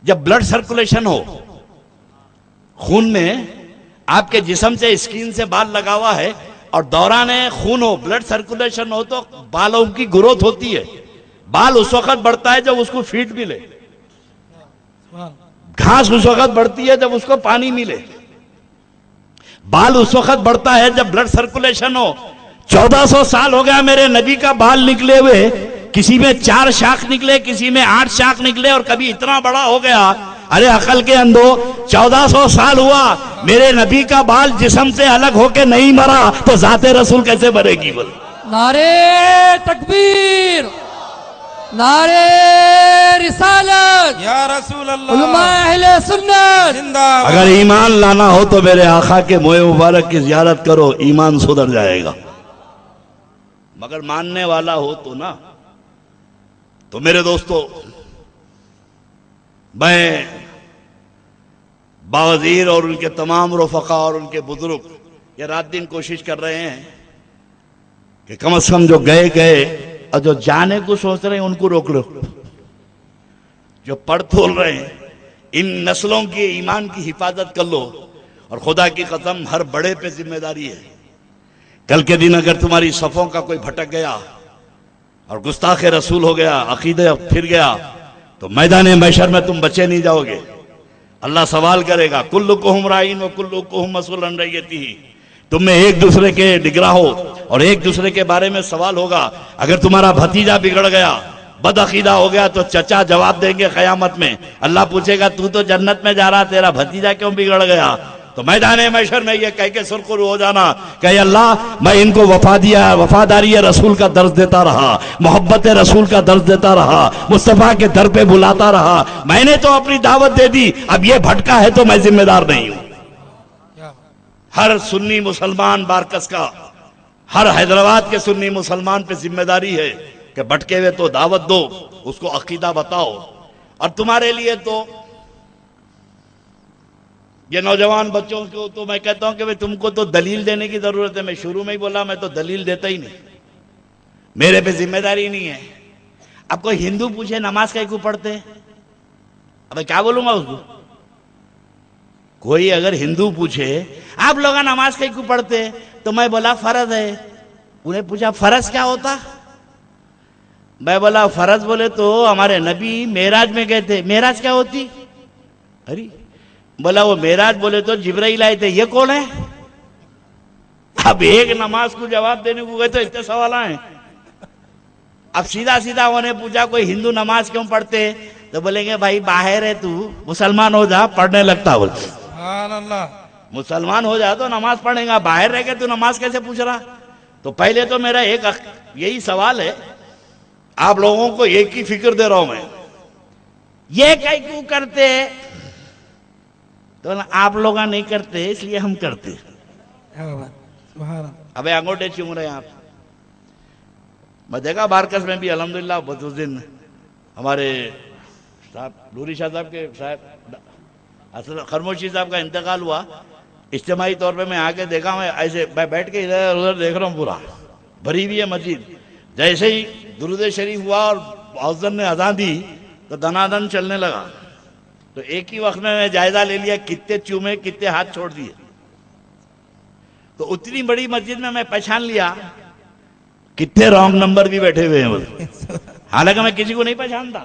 جب بلڈ سرکولیشن ہو، خون میں آپ کے جسم سے اسکین سے بال لگا ہوا ہے اور دوران خون ہو، بلڈ سرکولیشن ہو تو بالوں کی گروتھ ہوتی ہے. بال اس وقت بڑھتا ہے جب اس کو فیڈ ملے، گھاس اس وقت بڑھتی ہے جب اس کو پانی ملے. بال اس وقت بڑھتا ہے جب بلڈ سرکولیشن ہو. 1400 سال ہو گیا میرے نبی کا بال نکلے ہوئے، کسی میں 4 شاخ نکلے، کسی میں 8 شاخ نکلے، اور کبھی اتنا بڑا ہو گیا. ارے عقل کے اندھو، 1400 سال ہوا میرے نبی کا بال جسم سے الگ ہو کے نہیں مرا تو ذات رسول کیسے بنے گی؟ بول. نعرہ تکبیر، نعرہ رسالت، یا رسول اللہ، علماء اہل سنت زندہ. اگر ایمان لانا ہو تو میرے آقا کے موئے مبارک کی زیارت کرو، ایمان سدھر جائے گا. مگر ماننے والا ہو تو نا. تو میرے دوستو، میں باوزیر اور ان کے تمام رفقا اور ان کے بزرگ یہ رات دن کوشش کر رہے ہیں کہ کم از کم جو گئے اور جو جانے کو سوچ رہے ہیں ان کو روک لو. جو پڑھ تول رہے ہیں ان نسلوں کی ایمان کی حفاظت کر لو. اور خدا کی قسم ہر بڑے پہ ذمہ داری ہے. کل کے دن اگر تمہاری صفوں کا کوئی بھٹک گیا اور گستاخ رسول ہو گیا، عقیدہ پھر گیا، تو میدان محشر میں تم بچے نہیں جاؤ گے. اللہ سوال کرے گا، کلکم راعین و کلکم مسئول عن رعیتہ. تم میں ایک دوسرے کے نگراں ہو اور ایک دوسرے کے بارے میں سوال ہوگا. اگر تمہارا بھتیجا بگڑ گیا، بد عقیدہ ہو گیا، تو چچا جواب دیں گے قیامت میں. اللہ پوچھے گا تو جنت میں جا رہا، تیرا بھتیجا کیوں بگڑ گیا؟ تو میدان محشر میں یہ کہہ کے سرخرو ہو جانا کہ اللہ میں ان کو وفاداری رسول کا درس دیتا رہا، محبت رسول کا درس دیتا رہا، مصطفیٰ کے در پہ بلاتا رہا. میں نے تو اپنی دعوت دے دی، اب یہ بھٹکا ہے تو میں ذمہ دار نہیں ہوں. ہر سنی مسلمان بارکس کا، ہر حیدرآباد کے سنی مسلمان پہ ذمہ داری ہے کہ بھٹکے ہوئے تو دعوت دو، اس کو عقیدہ بتاؤ. اور تمہارے لیے تو یہ نوجوان بچوں کو تو میں کہتا ہوں کہ تم کو تو دلیل دینے کی ضرورت ہے. میں شروع میں ہی بولا میں تو دلیل دیتا ہی نہیں، میرے پہ ذمہ داری نہیں ہے. اب کوئی ہندو پوچھے نماز کیوں پڑھتے ہیں، اب کیا بولوں گا اس کو؟ کوئی اگر ہندو پوچھے آپ لوگ نماز کیوں پڑھتے ہیں، تو میں بولا فرض ہے. انہیں پوچھا فرض کیا ہوتا؟ میں بولا فرض بولے تو ہمارے نبی معراج میں گئے تھے. معراج کیا ہوتی؟ ارے بولا وہ معراج بولے تو جبرائیل آئے تھے. یہ کون ہے؟ اب ایک نماز کو جواب دینے کو گئے تو اتنے سوال آئے. اب سیدھا سیدھا انہوں نے پوچھا کوئی ہندو نماز کیوں پڑھتے، تو بولیں گے بھائی باہر ہے تو مسلمان ہو جا پڑھنے لگتا. بولتے سبحان اللہ. مسلمان ہو جا تو نماز پڑھیں گا، باہر رہ کے تو نماز کیسے پوچھ رہا؟ تو پہلے تو میرا ایک یہی سوال ہے، آپ لوگوں کو ایک ہی فکر دے رہا ہوں میں، یہ کیوں کرتے؟ تو آپ لوگ نہیں کرتے اس لیے ہم کرتے. کیا بات، سبحان اللہ. ابھی انگوٹھے چوم رہے ہیں آپ. میں دیکھا بارکس میں بھی الحمدللہ اس دن ہمارے صاحب نوری شاہ صاحب کے صاحب خرموشی صاحب کا انتقال ہوا. اجتماعی طور پہ میں آ کے دیکھا، میں ایسے میں بیٹھ کے ادھر ادھر دیکھ رہا ہوں، پورا بھری ہوئی ہے مسجد. جیسے ہی درود شریف ہوا اور مؤذن نے اذان دی تو دنادن چلنے لگا. تو ایک ہی وقت میں جائزہ لے لیا کتنے چومے کتنے ہاتھ چھوڑ دیے. تو اتنی بڑی مسجد میں پہچان لیا کتنے رانگ نمبر بھی بیٹھے ہوئے ہیں. حالانکہ میں کسی کو نہیں پہچانتا.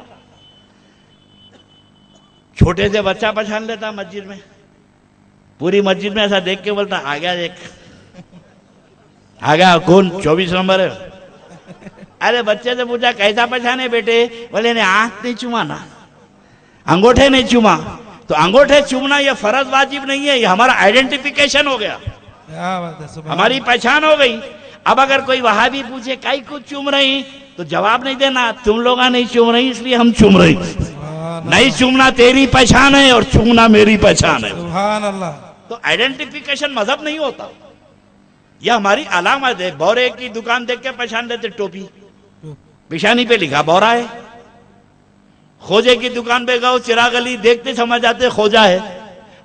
چھوٹے سے بچہ پہچان لیتا مسجد میں، پوری مسجد میں ایسا دیکھ کے بولتا آ گیا دیکھ، آ گیا کون 24 نمبر ہے. ارے بچے سے پوچھا کیسا پہچانے بیٹے؟ بولے نے آنکھ نہیں چوما نا، انگوٹھے نہیں چوما. تو انگوٹھے چومنا یہ فرض واجب نہیں ہے، یہ ہمارا آئیڈینٹیفیکیشن ہو گیا، کیا بات ہے، سبحان ہماری پہچان ہو گئی. اب اگر کوئی وہابی پوچھے کائی کو چوم رہی، تو جواب نہیں دینا تم لوگ نہیں چوم رہی اس لیے ہم چوم رہی. نہیں چومنا تیری پہچان ہے اور چومنا میری پہچان ہے. سبحان اللہ. تو آئیڈینٹیفیکیشن مذہب نہیں ہوتا، یہ ہماری علامت ہے. بورے کی دکان دیکھ کے پہچان لیتے ٹوپی، پیشانی پہ لکھا بورا ہے. خوجے کی دکان پہ گاؤ چراغ علی دیکھتے سمجھ جاتے خوجا ہے.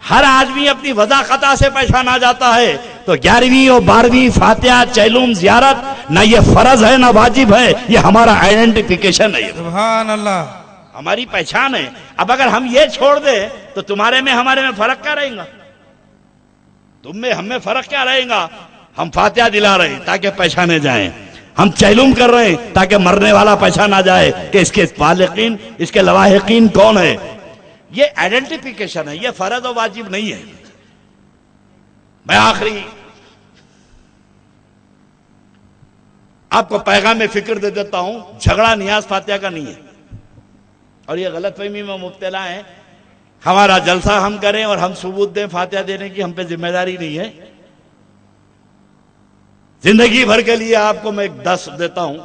ہر آدمی اپنی وضع خطا سے پہچانا جاتا ہے. تو 11ویں اور 12ویں فاتحہ چیلوم زیارت نہ یہ فرض ہے نہ واجب ہے، یہ ہمارا آئیڈینٹیفیکیشن ہے، سبحان اللہ. ہماری پہچان ہے. اب اگر ہم یہ چھوڑ دیں تو تمہارے میں ہمارے میں فرق کیا رہے گا؟ تم میں ہم میں فرق کیا رہے گا؟ ہم فاتحہ دلا رہے ہیں تاکہ پہچانے جائیں، ہم چیلوم کر رہے ہیں تاکہ مرنے والا پہچانا جائے کہ اس کے بالغین اس کے لواحقین کون ہے. یہ آئیڈینٹیفیکیشن ہے، یہ فرض و واجب نہیں ہے. میں آخری آپ کو پیغام فکر دے دیتا ہوں، جھگڑا نیاز فاتحہ کا نہیں ہے. اور یہ غلط فہمی میں مبتلا ہے. ہمارا جلسہ ہم کریں اور ہم ثبوت دیں فاتحہ دینے کی، ہم پہ ذمہ داری نہیں ہے. زندگی بھر کے لیے آپ کو میں ایک 10 دیتا ہوں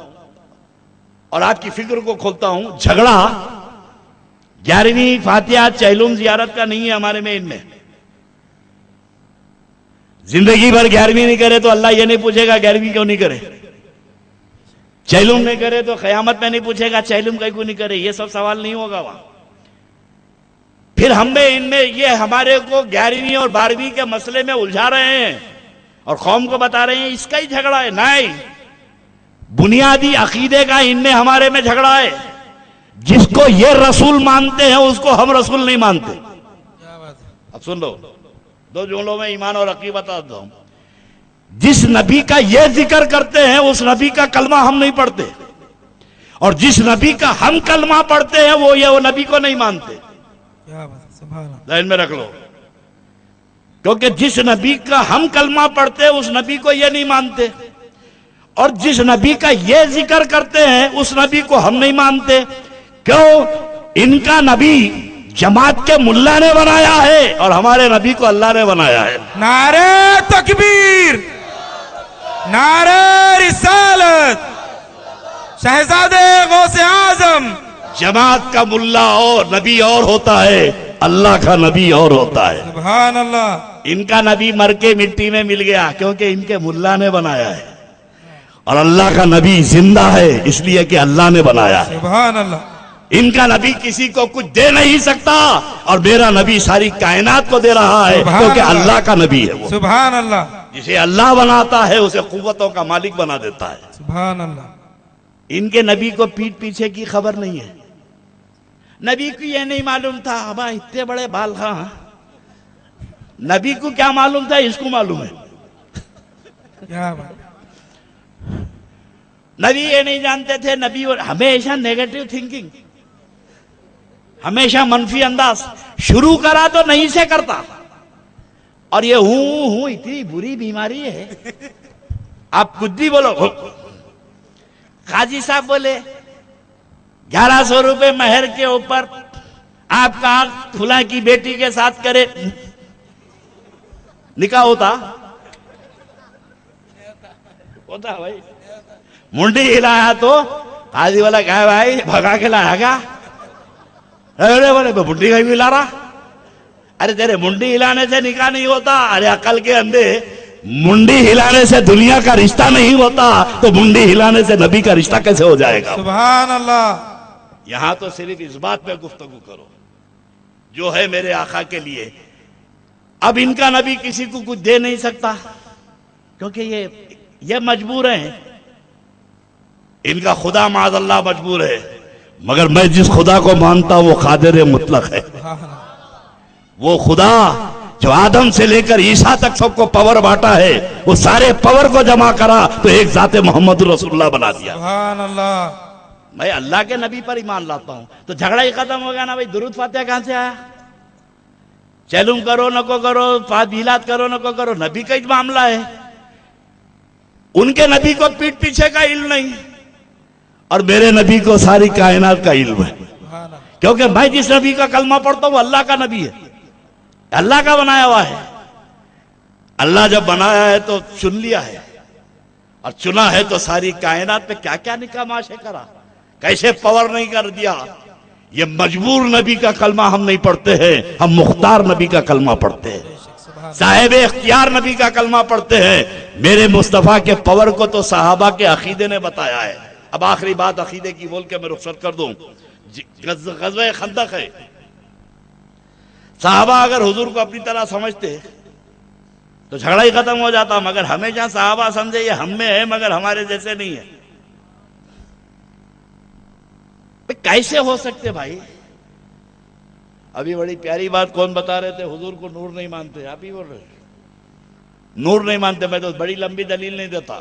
اور آپ کی فکر کو کھولتا ہوں. جھگڑا 11ویں فاتحہ چیلوم زیارت کا نہیں ہے ہمارے میں. ان میں زندگی بھر 11ویں نہیں کرے تو اللہ یہ نہیں پوچھے گا 11ویں کیوں نہیں کرے. چیلوم نہیں کرے تو قیامت میں نہیں پوچھے گا چیلوم کیوں نہیں کرے. یہ سب سوال نہیں ہوگا وہاں. پھر ہم میں ان میں یہ ہمارے کو 11ویں اور 12ویں کے مسئلے میں الجھا رہے ہیں اور قوم کو بتا رہے ہیں اس کا ہی جھگڑا ہے. نہیں، بنیادی عقیدے کا ان میں ہمارے میں جھگڑا ہے. جس کو یہ رسول مانتے ہیں اس کو ہم رسول نہیں مانتے. اب سن لو، 2 جملوں میں ایمان اور عقیدہ بتا دوں. جس نبی کا یہ ذکر کرتے ہیں اس نبی کا کلمہ ہم نہیں پڑھتے، اور جس نبی کا ہم کلمہ پڑھتے ہیں وہ نبی کو نہیں مانتے. ذہن میں رکھ لو، کیونکہ جس نبی کا ہم کلمہ پڑھتے ہیں اس نبی کو یہ نہیں مانتے، اور جس نبی کا یہ ذکر کرتے ہیں اس نبی کو ہم نہیں مانتے. کیوں؟ ان کا نبی جماعت کے ملا نے بنایا ہے اور ہمارے نبی کو اللہ نے بنایا ہے. نعرہ تکبیر، نعرہ رسالت، شہزادے غوث اعظم. جماعت کا ملا اور نبی اور ہوتا ہے، اللہ کا نبی اور ہوتا ہے. سبحان اللہ. ان کا نبی مر کے مٹی میں مل گیا کیونکہ ان کے ملا نے بنایا ہے، اور اللہ کا نبی زندہ ہے اس لیے کہ اللہ نے بنایا ہے. سبحان اللہ. ان کا نبی کسی کو کچھ دے نہیں سکتا اور میرا نبی ساری کائنات کو دے رہا ہے کیونکہ اللہ کا نبی ہے. وہ سبحان اللہ. جسے اللہ بناتا ہے اسے قوتوں کا مالک بنا دیتا ہے. سبحان اللہ. ان کے نبی کو پیٹ پیچھے کی خبر نہیں ہے. نبی کو یہ نہیں معلوم تھا ابا اتنے بڑے بال خاں. نبی کو کیا معلوم تھا؟ اس کو معلوم ہے. کیا بات. نبی یہ نہیں جانتے تھے. نبی ہمیشہ نیگیٹو تھنکنگ، ہمیشہ منفی انداز. شروع کرا تو نہیں سے کرتا. اور یہ ہوں اتنی بری بیماری ہے. آپ کچھ بھی بولو. قاضی صاحب بولے 1100 روپے مہر کے اوپر آپ کا فلاں کی بیٹی کے ساتھ کرے، نکاح ہوتا بھائی. منڈی ہلایا تو قاضی والا کہا بھائی بھگا کے لایا گا. بولے منڈی کا بھی ہلا رہا. ارے تیرے منڈی ہلانے سے نکاح نہیں ہوتا. ارے عقل کے اندھے، منڈی ہلانے سے دنیا کا رشتہ نہیں ہوتا تو منڈی ہلانے سے نبی کا رشتہ کیسے ہو جائے گا؟ سبحان اللہ. یہاں تو صرف اس بات پہ گفتگو کرو جو ہے میرے آقا کے لیے. اب ان کا نبی کسی کو کچھ دے نہیں سکتا کیونکہ یہ مجبور ہیں. ان کا خدا معاذ اللہ مجبور ہے. مگر میں جس خدا کو مانتا ہوں وہ قادر مطلق ہے. وہ خدا جو آدم سے لے کر عیسیٰ تک سب کو پاور بانٹا ہے، وہ سارے پاور کو جمع کرا تو ایک ذات محمد رسول اللہ بنا دیا. سبحان اللہ. میں اللہ کے نبی پر ایمان لاتا ہوں تو جھگڑا ہی ختم ہو گیا نا بھائی. درود فاتحہ کہاں سے آیا؟ چیلنج کرو نہ کو کرو، فادیلات کرو نہ کو کرو، نبی کا ہی معاملہ ہے. ان کے نبی کو پیٹ پیچھے کا علم نہیں اور میرے نبی کو ساری کائنات کا علم ہے. کیونکہ میں جس نبی کا کلمہ پڑھتا ہوں وہ اللہ کا نبی ہے، اللہ کا بنایا ہوا ہے. اللہ جب بنایا ہے تو چن لیا ہے اور چنا ہے تو ساری کائنات پہ کیا کیا نکاح معاشے کرا، کیسے پاور نہیں کر دیا. یہ مجبور نبی کا کلمہ ہم نہیں پڑھتے ہیں، ہم مختار نبی کا کلمہ پڑھتے ہیں، صاحب اختیار نبی کا کلمہ پڑھتے ہیں. میرے مصطفیٰ کے پاور کو تو صحابہ کے عقیدے نے بتایا ہے. اب آخری بات عقیدے کی بول کے میں رخصت کر دوں. غزوہ خندق ہے. صحابہ اگر حضور کو اپنی طرح سمجھتے تو جھگڑا ہی ختم ہو جاتا. مگر ہمیشہ صحابہ سمجھے یہ ہم میں ہے مگر ہمارے جیسے نہیں ہے. کیسے ہو سکتے بھائی؟ ابھی بڑی پیاری بات کون بتا رہے تھے؟ حضور کو نور نہیں مانتے. آپ ہی بول رہے نور نہیں مانتے. میں تو بڑی لمبی دلیل نہیں دیتا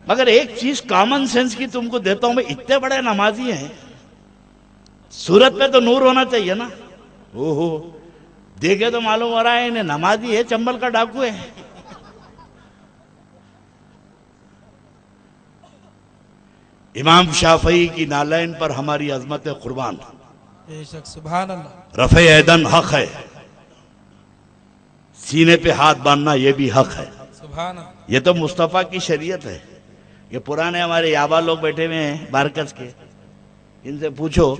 مگر ایک چیز کامن سینس کی تم کو دیتا ہوں. میں اتنے بڑے نمازی ہیں، صورت پہ تو نور ہونا چاہیے نا. دیکھے تو معلوم ہو رہا ہے انہیں نمازی ہے چمبل کا ڈاکو ہے. امام شافعی کی نالین پر ہماری عظمت قربان. بے شک. سبحان اللہ. رفع ایدن حق ہے، سینے پہ ہاتھ باندھنا یہ بھی حق ہے. سبحان اللہ. یہ تو مصطفیٰ کی شریعت ہے. یہ پرانے ہمارے یابا لوگ بیٹھے ہوئے ہیں بارکس کے، ان سے پوچھو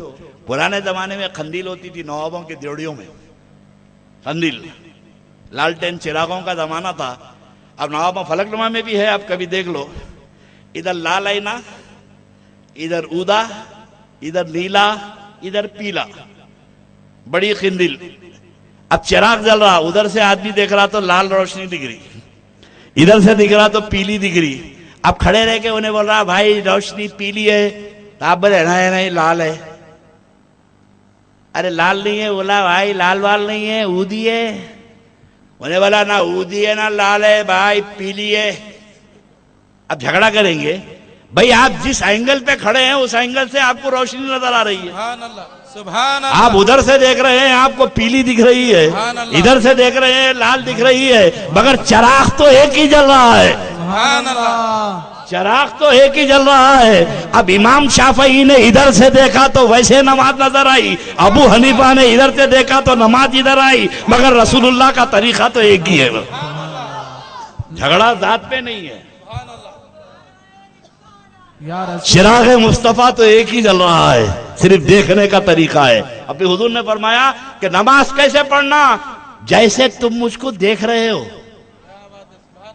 پرانے زمانے میں قندیل ہوتی تھی نوابوں کی دیوڑیوں میں. قندیل لالٹین چراغوں کا زمانہ تھا. اب نوابوں فلک نما میں بھی ہے، آپ کبھی دیکھ لو. ادھر لال آئینہ، ادھر اودا، ادھر نیلا، ادھر پیلا، بڑی قندیل. اب چراغ جل رہا، ادھر سے آدمی دیکھ رہا تو لال روشنی دکھ رہی، ادھر سے دکھ رہا تو پیلی دکھ رہی. اب کھڑے رہ کے انہیں بول رہا بھائی روشنی پیلی ہے، آپ بولے نہیں لال ہے. ارے لال نہیں ہے. بولا بھائی لال وال نہیں ہے، اودی ہے. انہیں بولا نہ اودی ہے نہ لال ہے بھائی، پیلی ہے. اب جھگڑا کریں گے. بھائی آپ جس اینگل پہ کھڑے ہیں اس اینگل سے آپ کو روشنی نظر آ رہی ہے. سبحان اللہ. سبحان اللہ. آپ ادھر سے دیکھ رہے ہیں آپ کو پیلی دکھ رہی ہے، ادھر سے دیکھ رہے ہیں لال دکھ رہی ہے، مگر چراغ تو ایک ہی جل رہا ہے. سبحان اللہ. چراغ تو ایک ہی جل رہا ہے. اب امام شافعی نے ادھر سے دیکھا تو ویسے نماز نظر آئی، ابو حنیفہ نے ادھر سے دیکھا تو نماز ادھر آئی، مگر رسول اللہ کا طریقہ تو ایک ہی ہے. جھگڑا ذات پہ نہیں ہے. چراغ مصطفیٰ تو ایک ہی جل رہا ہے، صرف دیکھنے کا طریقہ ہے. ابھی حضور نے فرمایا کہ نماز کیسے پڑھنا؟ جیسے تم مجھ کو دیکھ رہے ہو،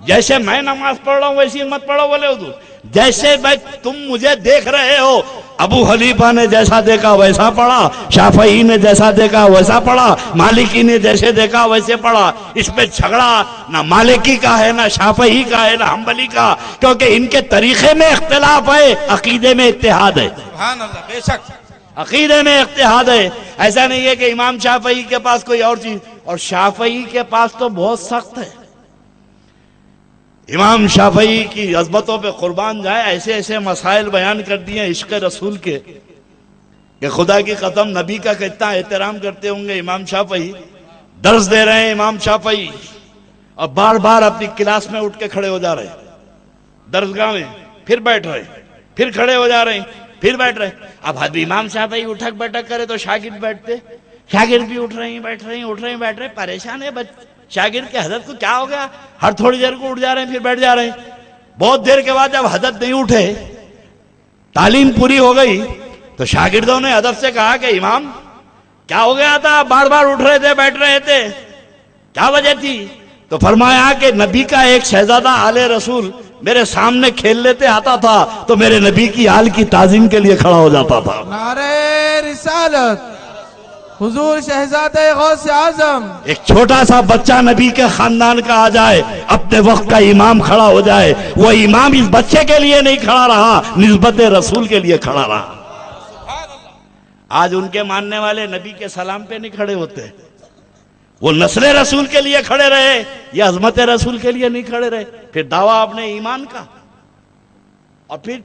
جیسے میں نماز پڑھ رہا ہوں ویسی مت پڑھو. بولے حضور جیسے تم مجھے دیکھ رہے ہو ابو حنیفہ نے جیسا دیکھا ویسا پڑھا، شافعی نے جیسا دیکھا ویسا پڑھا، مالکی نے جیسے دیکھا ویسے پڑھا۔ اس پہ جھگڑا نہ مالکی کا ہے، نہ شافعی کا ہے، نہ حنبلی کا، کیونکہ ان کے طریقے میں اختلاف ہے، عقیدے میں اتحاد ہے۔ سبحان اللہ، بے شک عقیدے میں اتحاد ہے۔ ایسا نہیں ہے کہ امام شافعی کے پاس کوئی اور چیز، اور شافعی کے پاس تو بہت سخت ہے۔ امام شافعی کی عظمتوں پہ قربان جائے، ایسے ایسے مسائل بیان کر دیے عشق رسول کے کہ خدا کی قسم نبی کا کتنا احترام کرتے ہوں گے امام شافعی۔ درس دے رہے ہیں امام شافعی اور بار بار اپنی کلاس میں اٹھ کے کھڑے ہو جا رہے ہیں، درسگاہ میں پھر بیٹھ رہے ہیں، پھر کھڑے ہو جا رہے ہیں، پھر بیٹھ رہے ہیں۔ اب امام شافعی اٹھک بیٹھک کرے تو شاگرد بیٹھتے، شاگرد بھی اٹھ رہے ہیں بیٹھ رہے ہیں، اٹھ رہے ہیں بیٹھ رہے ہیں، پریشان ہے شاگرد کے حضرت کو کیا ہو گیا، ہر تھوڑی دیر کو اٹھ جا رہے ہیں پھر بیٹھ جا رہے ہیں۔ بہت دیر کے بعد جب حضرت نہیں اٹھے، تعلیم پوری ہو گئی، تو شاگردوں نے ادب سے کہا کہ امام کیا ہو گیا تھا، بار بار اٹھ رہے تھے بیٹھ رہے تھے، کیا وجہ تھی؟ تو فرمایا کہ نبی کا ایک شہزادہ آل رسول میرے سامنے کھیل لیتے آتا تھا تو میرے نبی کی آل کی تعظیم کے لیے کھڑا ہو جاتا تھا۔ نعرہ رسالت حضور شہزادہ غوث اعظم۔ ایک چھوٹا سا بچہ نبی کے خاندان کا آ جائے، اپنے وقت کا امام کھڑا ہو جائے، وہ امام اس بچے کے لیے نہیں کھڑا رہا، نسبت رسول کے لیے کھڑا رہا۔ آج ان کے ماننے والے نبی کے سلام پہ نہیں کھڑے ہوتے، وہ نسل رسول کے لیے کھڑے رہے یا عظمت رسول کے لیے نہیں کھڑے رہے، پھر دعویٰ اپنے ایمان کا۔ اور پھر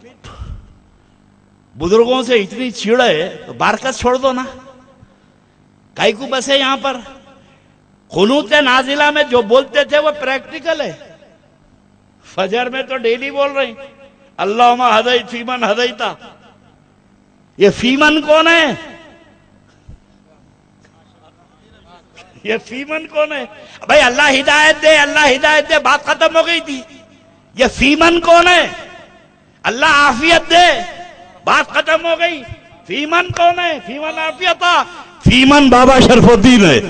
بزرگوں سے اتنی چڑ ہے تو بارکس چھوڑ دو نا، کائی کو بس ہے یہاں پر۔ قنوت نازلہ میں جو بولتے تھے وہ پریکٹیکل ہے، فجر میں تو ڈیلی بول رہے ہیں اللہم ہدیت فیمن ہدیتا۔ یہ فیمن کون ہے؟ یہ فیمن کون ہے؟ بھائی اللہ ہدایت دے، اللہ ہدایت دے، بات ختم ہو گئی تھی۔ یہ فیمن کون ہے؟ اللہ عافیت دے، بات ختم ہو گئی۔ فیمن کون ہے؟ فیمن عافیت تھا، فیمن بابا شرف الدین ہے،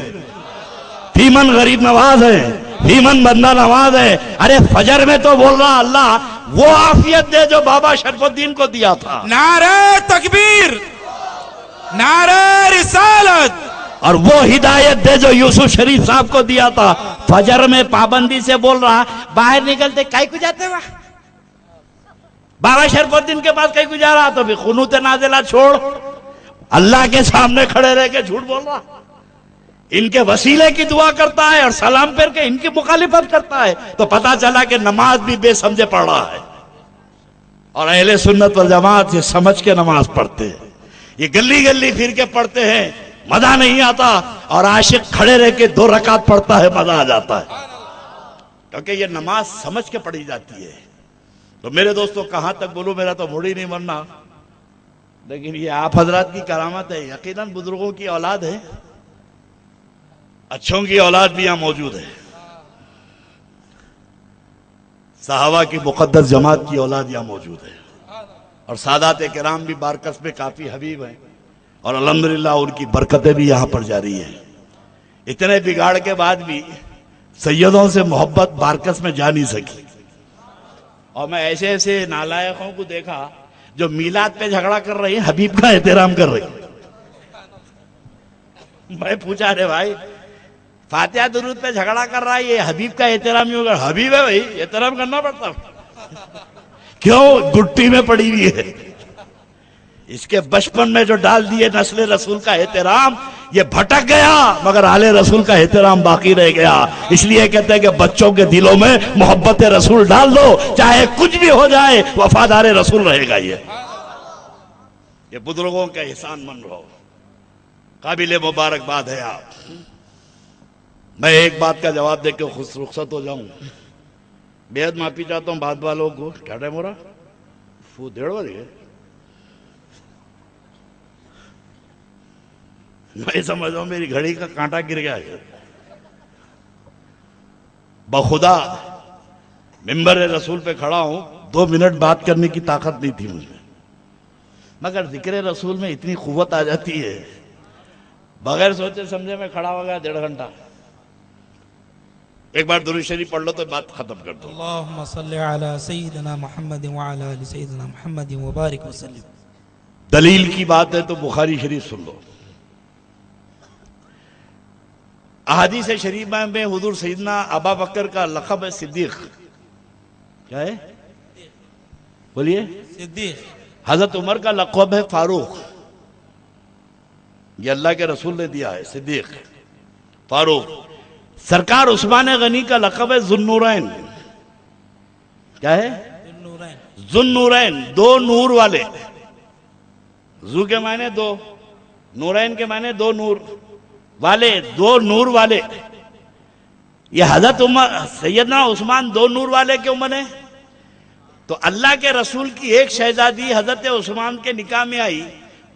فیمن غریب نواز ہے، فیمن بندہ نواز ہے۔ ارے فجر میں تو بول رہا اللہ وہ عافیت دے جو بابا شرف الدین کو دیا تھا۔ نعرہ تکبیر، نعرہ رسالت، اور وہ ہدایت دے جو یوسف شریف صاحب کو دیا تھا۔ فجر میں پابندی سے بول رہا، باہر نکلتے کئی کو جاتے وہاں بابا شرف الدین کے پاس کئی کو جا رہا، تو پھر قنوت نازلہ چھوڑ، اللہ کے سامنے کھڑے رہ کے جھوٹ بول رہا، ان کے وسیلے کی دعا کرتا ہے اور سلام پھر کے ان کی مخالفت کرتا ہے، تو پتا چلا کہ نماز بھی بے سمجھے پڑھ رہا ہے۔ اور اہل سنت والجماعت یہ سمجھ کے نماز پڑھتے ہیں، یہ گلی گلی پھر کے پڑھتے ہیں، مزہ نہیں آتا، اور عاشق کھڑے رہ کے 2 رکعت پڑھتا ہے، مزہ آ جاتا ہے، کیونکہ یہ نماز سمجھ کے پڑھی جاتی ہے۔ تو میرے دوستو کہاں تک بولوں، میرا تو موڑ ہی نہیں بننا، لیکن یہ آپ حضرات کی کرامت ہے، یقیناً بزرگوں کی اولاد ہے، اچھوں کی اولاد بھی یہاں موجود ہے، صحابہ کی مقدس جماعت کی اولاد یہاں موجود ہے، اور سادات کرام بھی بارکس میں کافی حبیب ہیں، اور الحمدللہ ان کی برکتیں بھی یہاں پر جاری ہیں۔ اتنے بگاڑ کے بعد بھی سیدوں سے محبت بارکس میں جا نہیں سکی، اور میں ایسے ایسے نالائقوں کو دیکھا جو میلاد پہ جھگڑا کر رہے ہیں، حبیب کا احترام کر رہے ہیں۔ میں پوچھا رہے بھائی فاتحہ درود پہ جھگڑا کر رہا ہے، یہ حبیب کا احترام نہیں ہوگا؟ حبیب ہے بھائی، احترام کرنا پڑتا، کیوں؟ گٹی میں پڑی ہوئی ہے، اس کے بچپن میں جو ڈال دیے نسل رسول کا احترام، یہ بھٹک گیا، مگر آل رسول کا احترام باقی رہ گیا۔ اس لیے کہتے ہیں کہ بچوں کے دلوں میں محبت رسول ڈال دو، چاہے کچھ بھی ہو جائے وفادار رسول رہے گا۔ یہ بزرگوں کا احسان من رہو، قابل مبارکباد ہے آپ۔ میں ایک بات کا جواب دے کے رخصت ہو جاؤں، بے حد معافی چاہتا ہوں بعد والوں کو۔ کیا ٹائم ہو رہا؟ 1:30 بجے۔ میں سمجھ رہا ہوں میری گھڑی کا کانٹا گر گیا ہے۔ بخدا ممبر رسول پہ کھڑا ہوں، 2 منٹ بات کرنے کی طاقت نہیں تھی مجھے، مگر ذکر رسول میں اتنی قوت آ جاتی ہے، بغیر سوچے سمجھے میں کھڑا ہو گیا 1.5 گھنٹہ۔ ایک بار درود شریف پڑھ لو تو بات ختم کر دو۔ اللہم صلی علی سیدنا محمد وعلی آل سیدنا محمد وبارک وسلم۔ دلیل کی بات ہے تو بخاری شریف سن لو. احادیث شریفہ میں حضور سیدنا ابا بکر کا لقب ہے صدیق. کیا ہے؟ بولیے. صدیق. حضرت عمر کا لقب ہے فاروق. یہ اللہ کے رسول نے دیا ہے صدیق فاروق. سرکار عثمان غنی کا لقب ہے ذو النورین. کیا ہے؟ ذو النورین، دو نور والے. ذو کے معنی دو، نورین کے معنی دو نور والے، دو نور والے. یہ حضرت عمر سیدنا عثمان دو نور والے کیوں بنے؟ تو اللہ کے رسول کی ایک شہزادی حضرت عثمان کے نکاح میں آئی،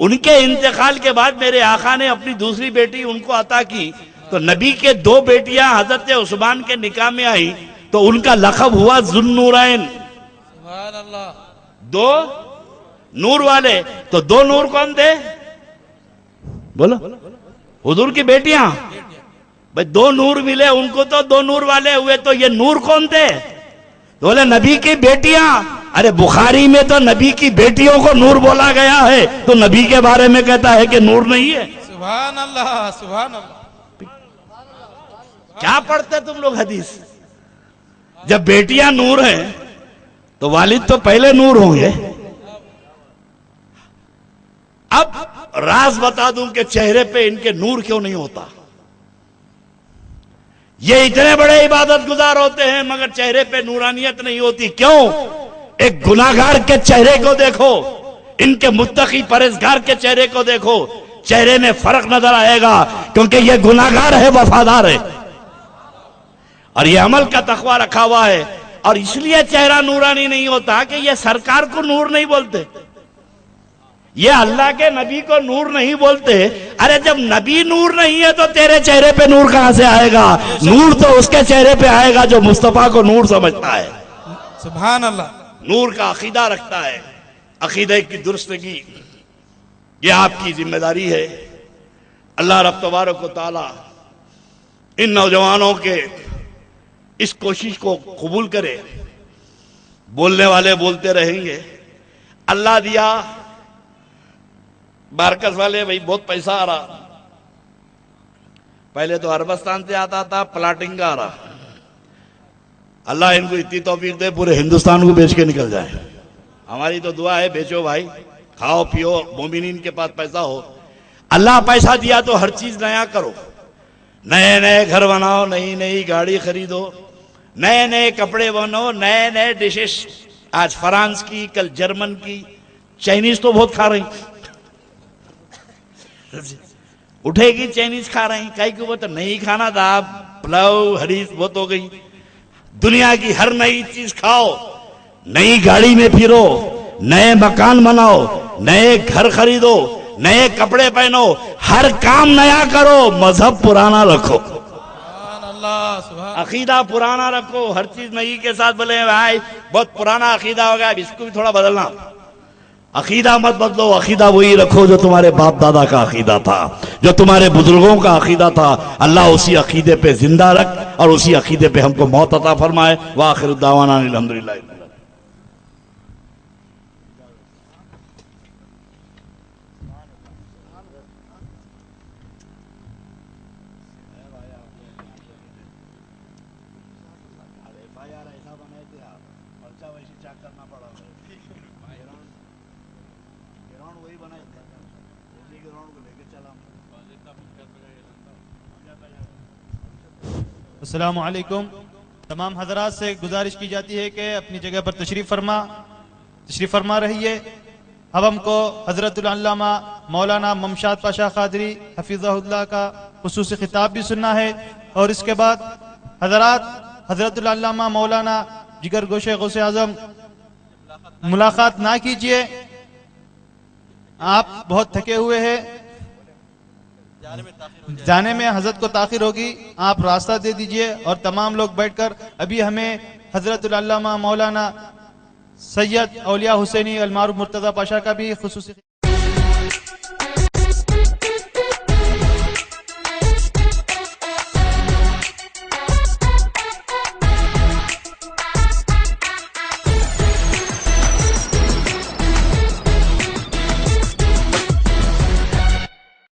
ان کے انتقال کے بعد میرے آقا نے اپنی دوسری بیٹی ان کو عطا کی، تو نبی کے دو بیٹیاں حضرت عثمان کے نکاح میں آئی تو ان کا لقب ہوا ذو النورین. سبحان اللہ. دو نور والے. تو دو نور کون تھے؟ بولو. حضور کی بیٹیاں. بھئی دو نور ملے ان کو تو دو نور والے ہوئے. تو یہ نور کون تھے؟ بولے نبی کی بیٹیاں. ارے بخاری میں تو نبی کی بیٹیوں کو نور بولا گیا ہے، تو نبی کے بارے میں کہتا ہے کہ نور نہیں ہے. سبحان اللہ. سبحان اللہ. کیا پڑھتے تم لوگ حدیث؟ جب بیٹیاں نور ہیں تو والد تو پہلے نور ہوں گے. اب راز بتا دوں کہ چہرے پہ ان کے نور کیوں نہیں ہوتا. یہ اتنے بڑے عبادت گزار ہوتے ہیں مگر چہرے پہ نورانیت نہیں ہوتی. کیوں؟ ایک گناہگار کے چہرے کو دیکھو، ان کے متقی پرہیزگار کے چہرے کو دیکھو، چہرے میں فرق نظر آئے گا، کیونکہ یہ گناہگار ہے، وفادار ہے، اور یہ عمل کا تقوی رکھا ہوا ہے. اور اس لیے چہرہ نورانی نہیں ہوتا کہ یہ سرکار کو نور نہیں بولتے، یہ اللہ کے نبی کو نور نہیں بولتے. ارے جب نبی نور نہیں ہے تو تیرے چہرے پہ نور کہاں سے آئے گا؟ نور تو اس کے چہرے پہ آئے گا جو مصطفیٰ کو نور سمجھتا ہے، سبحان اللہ. نور کا عقیدہ رکھتا ہے. عقیدہ کی درستگی یہ آپ کی ذمہ داری ہے. اللہ رب تبارک و تعالی ان نوجوانوں کے اس کوشش کو قبول کرے. بولنے والے بولتے رہیں گے. اللہ دیا بارکس والے بھائی بہت پیسہ آ رہا. پہلے تو عربستان سے آتا تھا، پلاٹنگ کا آ رہا. اللہ ان کو اتنی توفیق دے پورے ہندوستان کو بیچ کے نکل جائے. ہماری تو دعا ہے بیچو بھائی، کھاؤ پیو، مومنین کے پاس پیسہ ہو. اللہ پیسہ دیا تو ہر چیز نیا کرو. نئے نئے گھر بناؤ، نئی نئی گاڑی خریدو، نئے نئے کپڑے بنو، نئے نئے ڈشز. آج فرانس کی، کل جرمن کی، چائنیز تو بہت کھا رہی. اٹھے گی چائنیز کھا رہی. کئی کو وہ تو نہیں کھانا تھا، پلاؤ حریص بہت ہو گئی. دنیا کی ہر نئی چیز کھاؤ، نئی گاڑی میں پھرو، نئے مکان بناؤ، نئے گھر خریدو، نئے کپڑے پہنو، ہر کام نیا کرو، مذہب پرانا رکھو، سبحان اللہ. سبحان. عقیدہ پرانا رکھو. ہر چیز نئی کے ساتھ بولے بھائی بہت پرانا عقیدہ ہو گیا، اب اس کو بھی تھوڑا بدلنا. عقیدہ مت بدلو. عقیدہ وہی رکھو جو تمہارے باپ دادا کا عقیدہ تھا، جو تمہارے بزرگوں کا عقیدہ تھا. اللہ اسی عقیدے پہ زندہ رکھ اور اسی عقیدے پہ ہم کو موت عطا فرمائے. وآخر دعوانا الحمدللہ. السلام علیکم. تمام حضرات سے گزارش کی جاتی ہے کہ اپنی جگہ پر تشریف فرما رہیے. اب ہم کو حضرت العلامہ مولانا ممشاد پاشا قادری حفظہ اللہ کا خصوصی خطاب بھی سننا ہے، اور اس کے بعد حضرات حضرت العلامہ مولانا جگر گوش غوث اعظم ملاقات نہ کیجئے، آپ بہت تھکے ہوئے ہیں، جانے میں حضرت کو تاخیر ہوگی، آپ راستہ دے دیجئے. اور تمام لوگ بیٹھ کر ابھی ہمیں حضرت العلامہ مولانا سید اولیاء حسینی المعروف مرتضی پاشا کا بھی خصوصی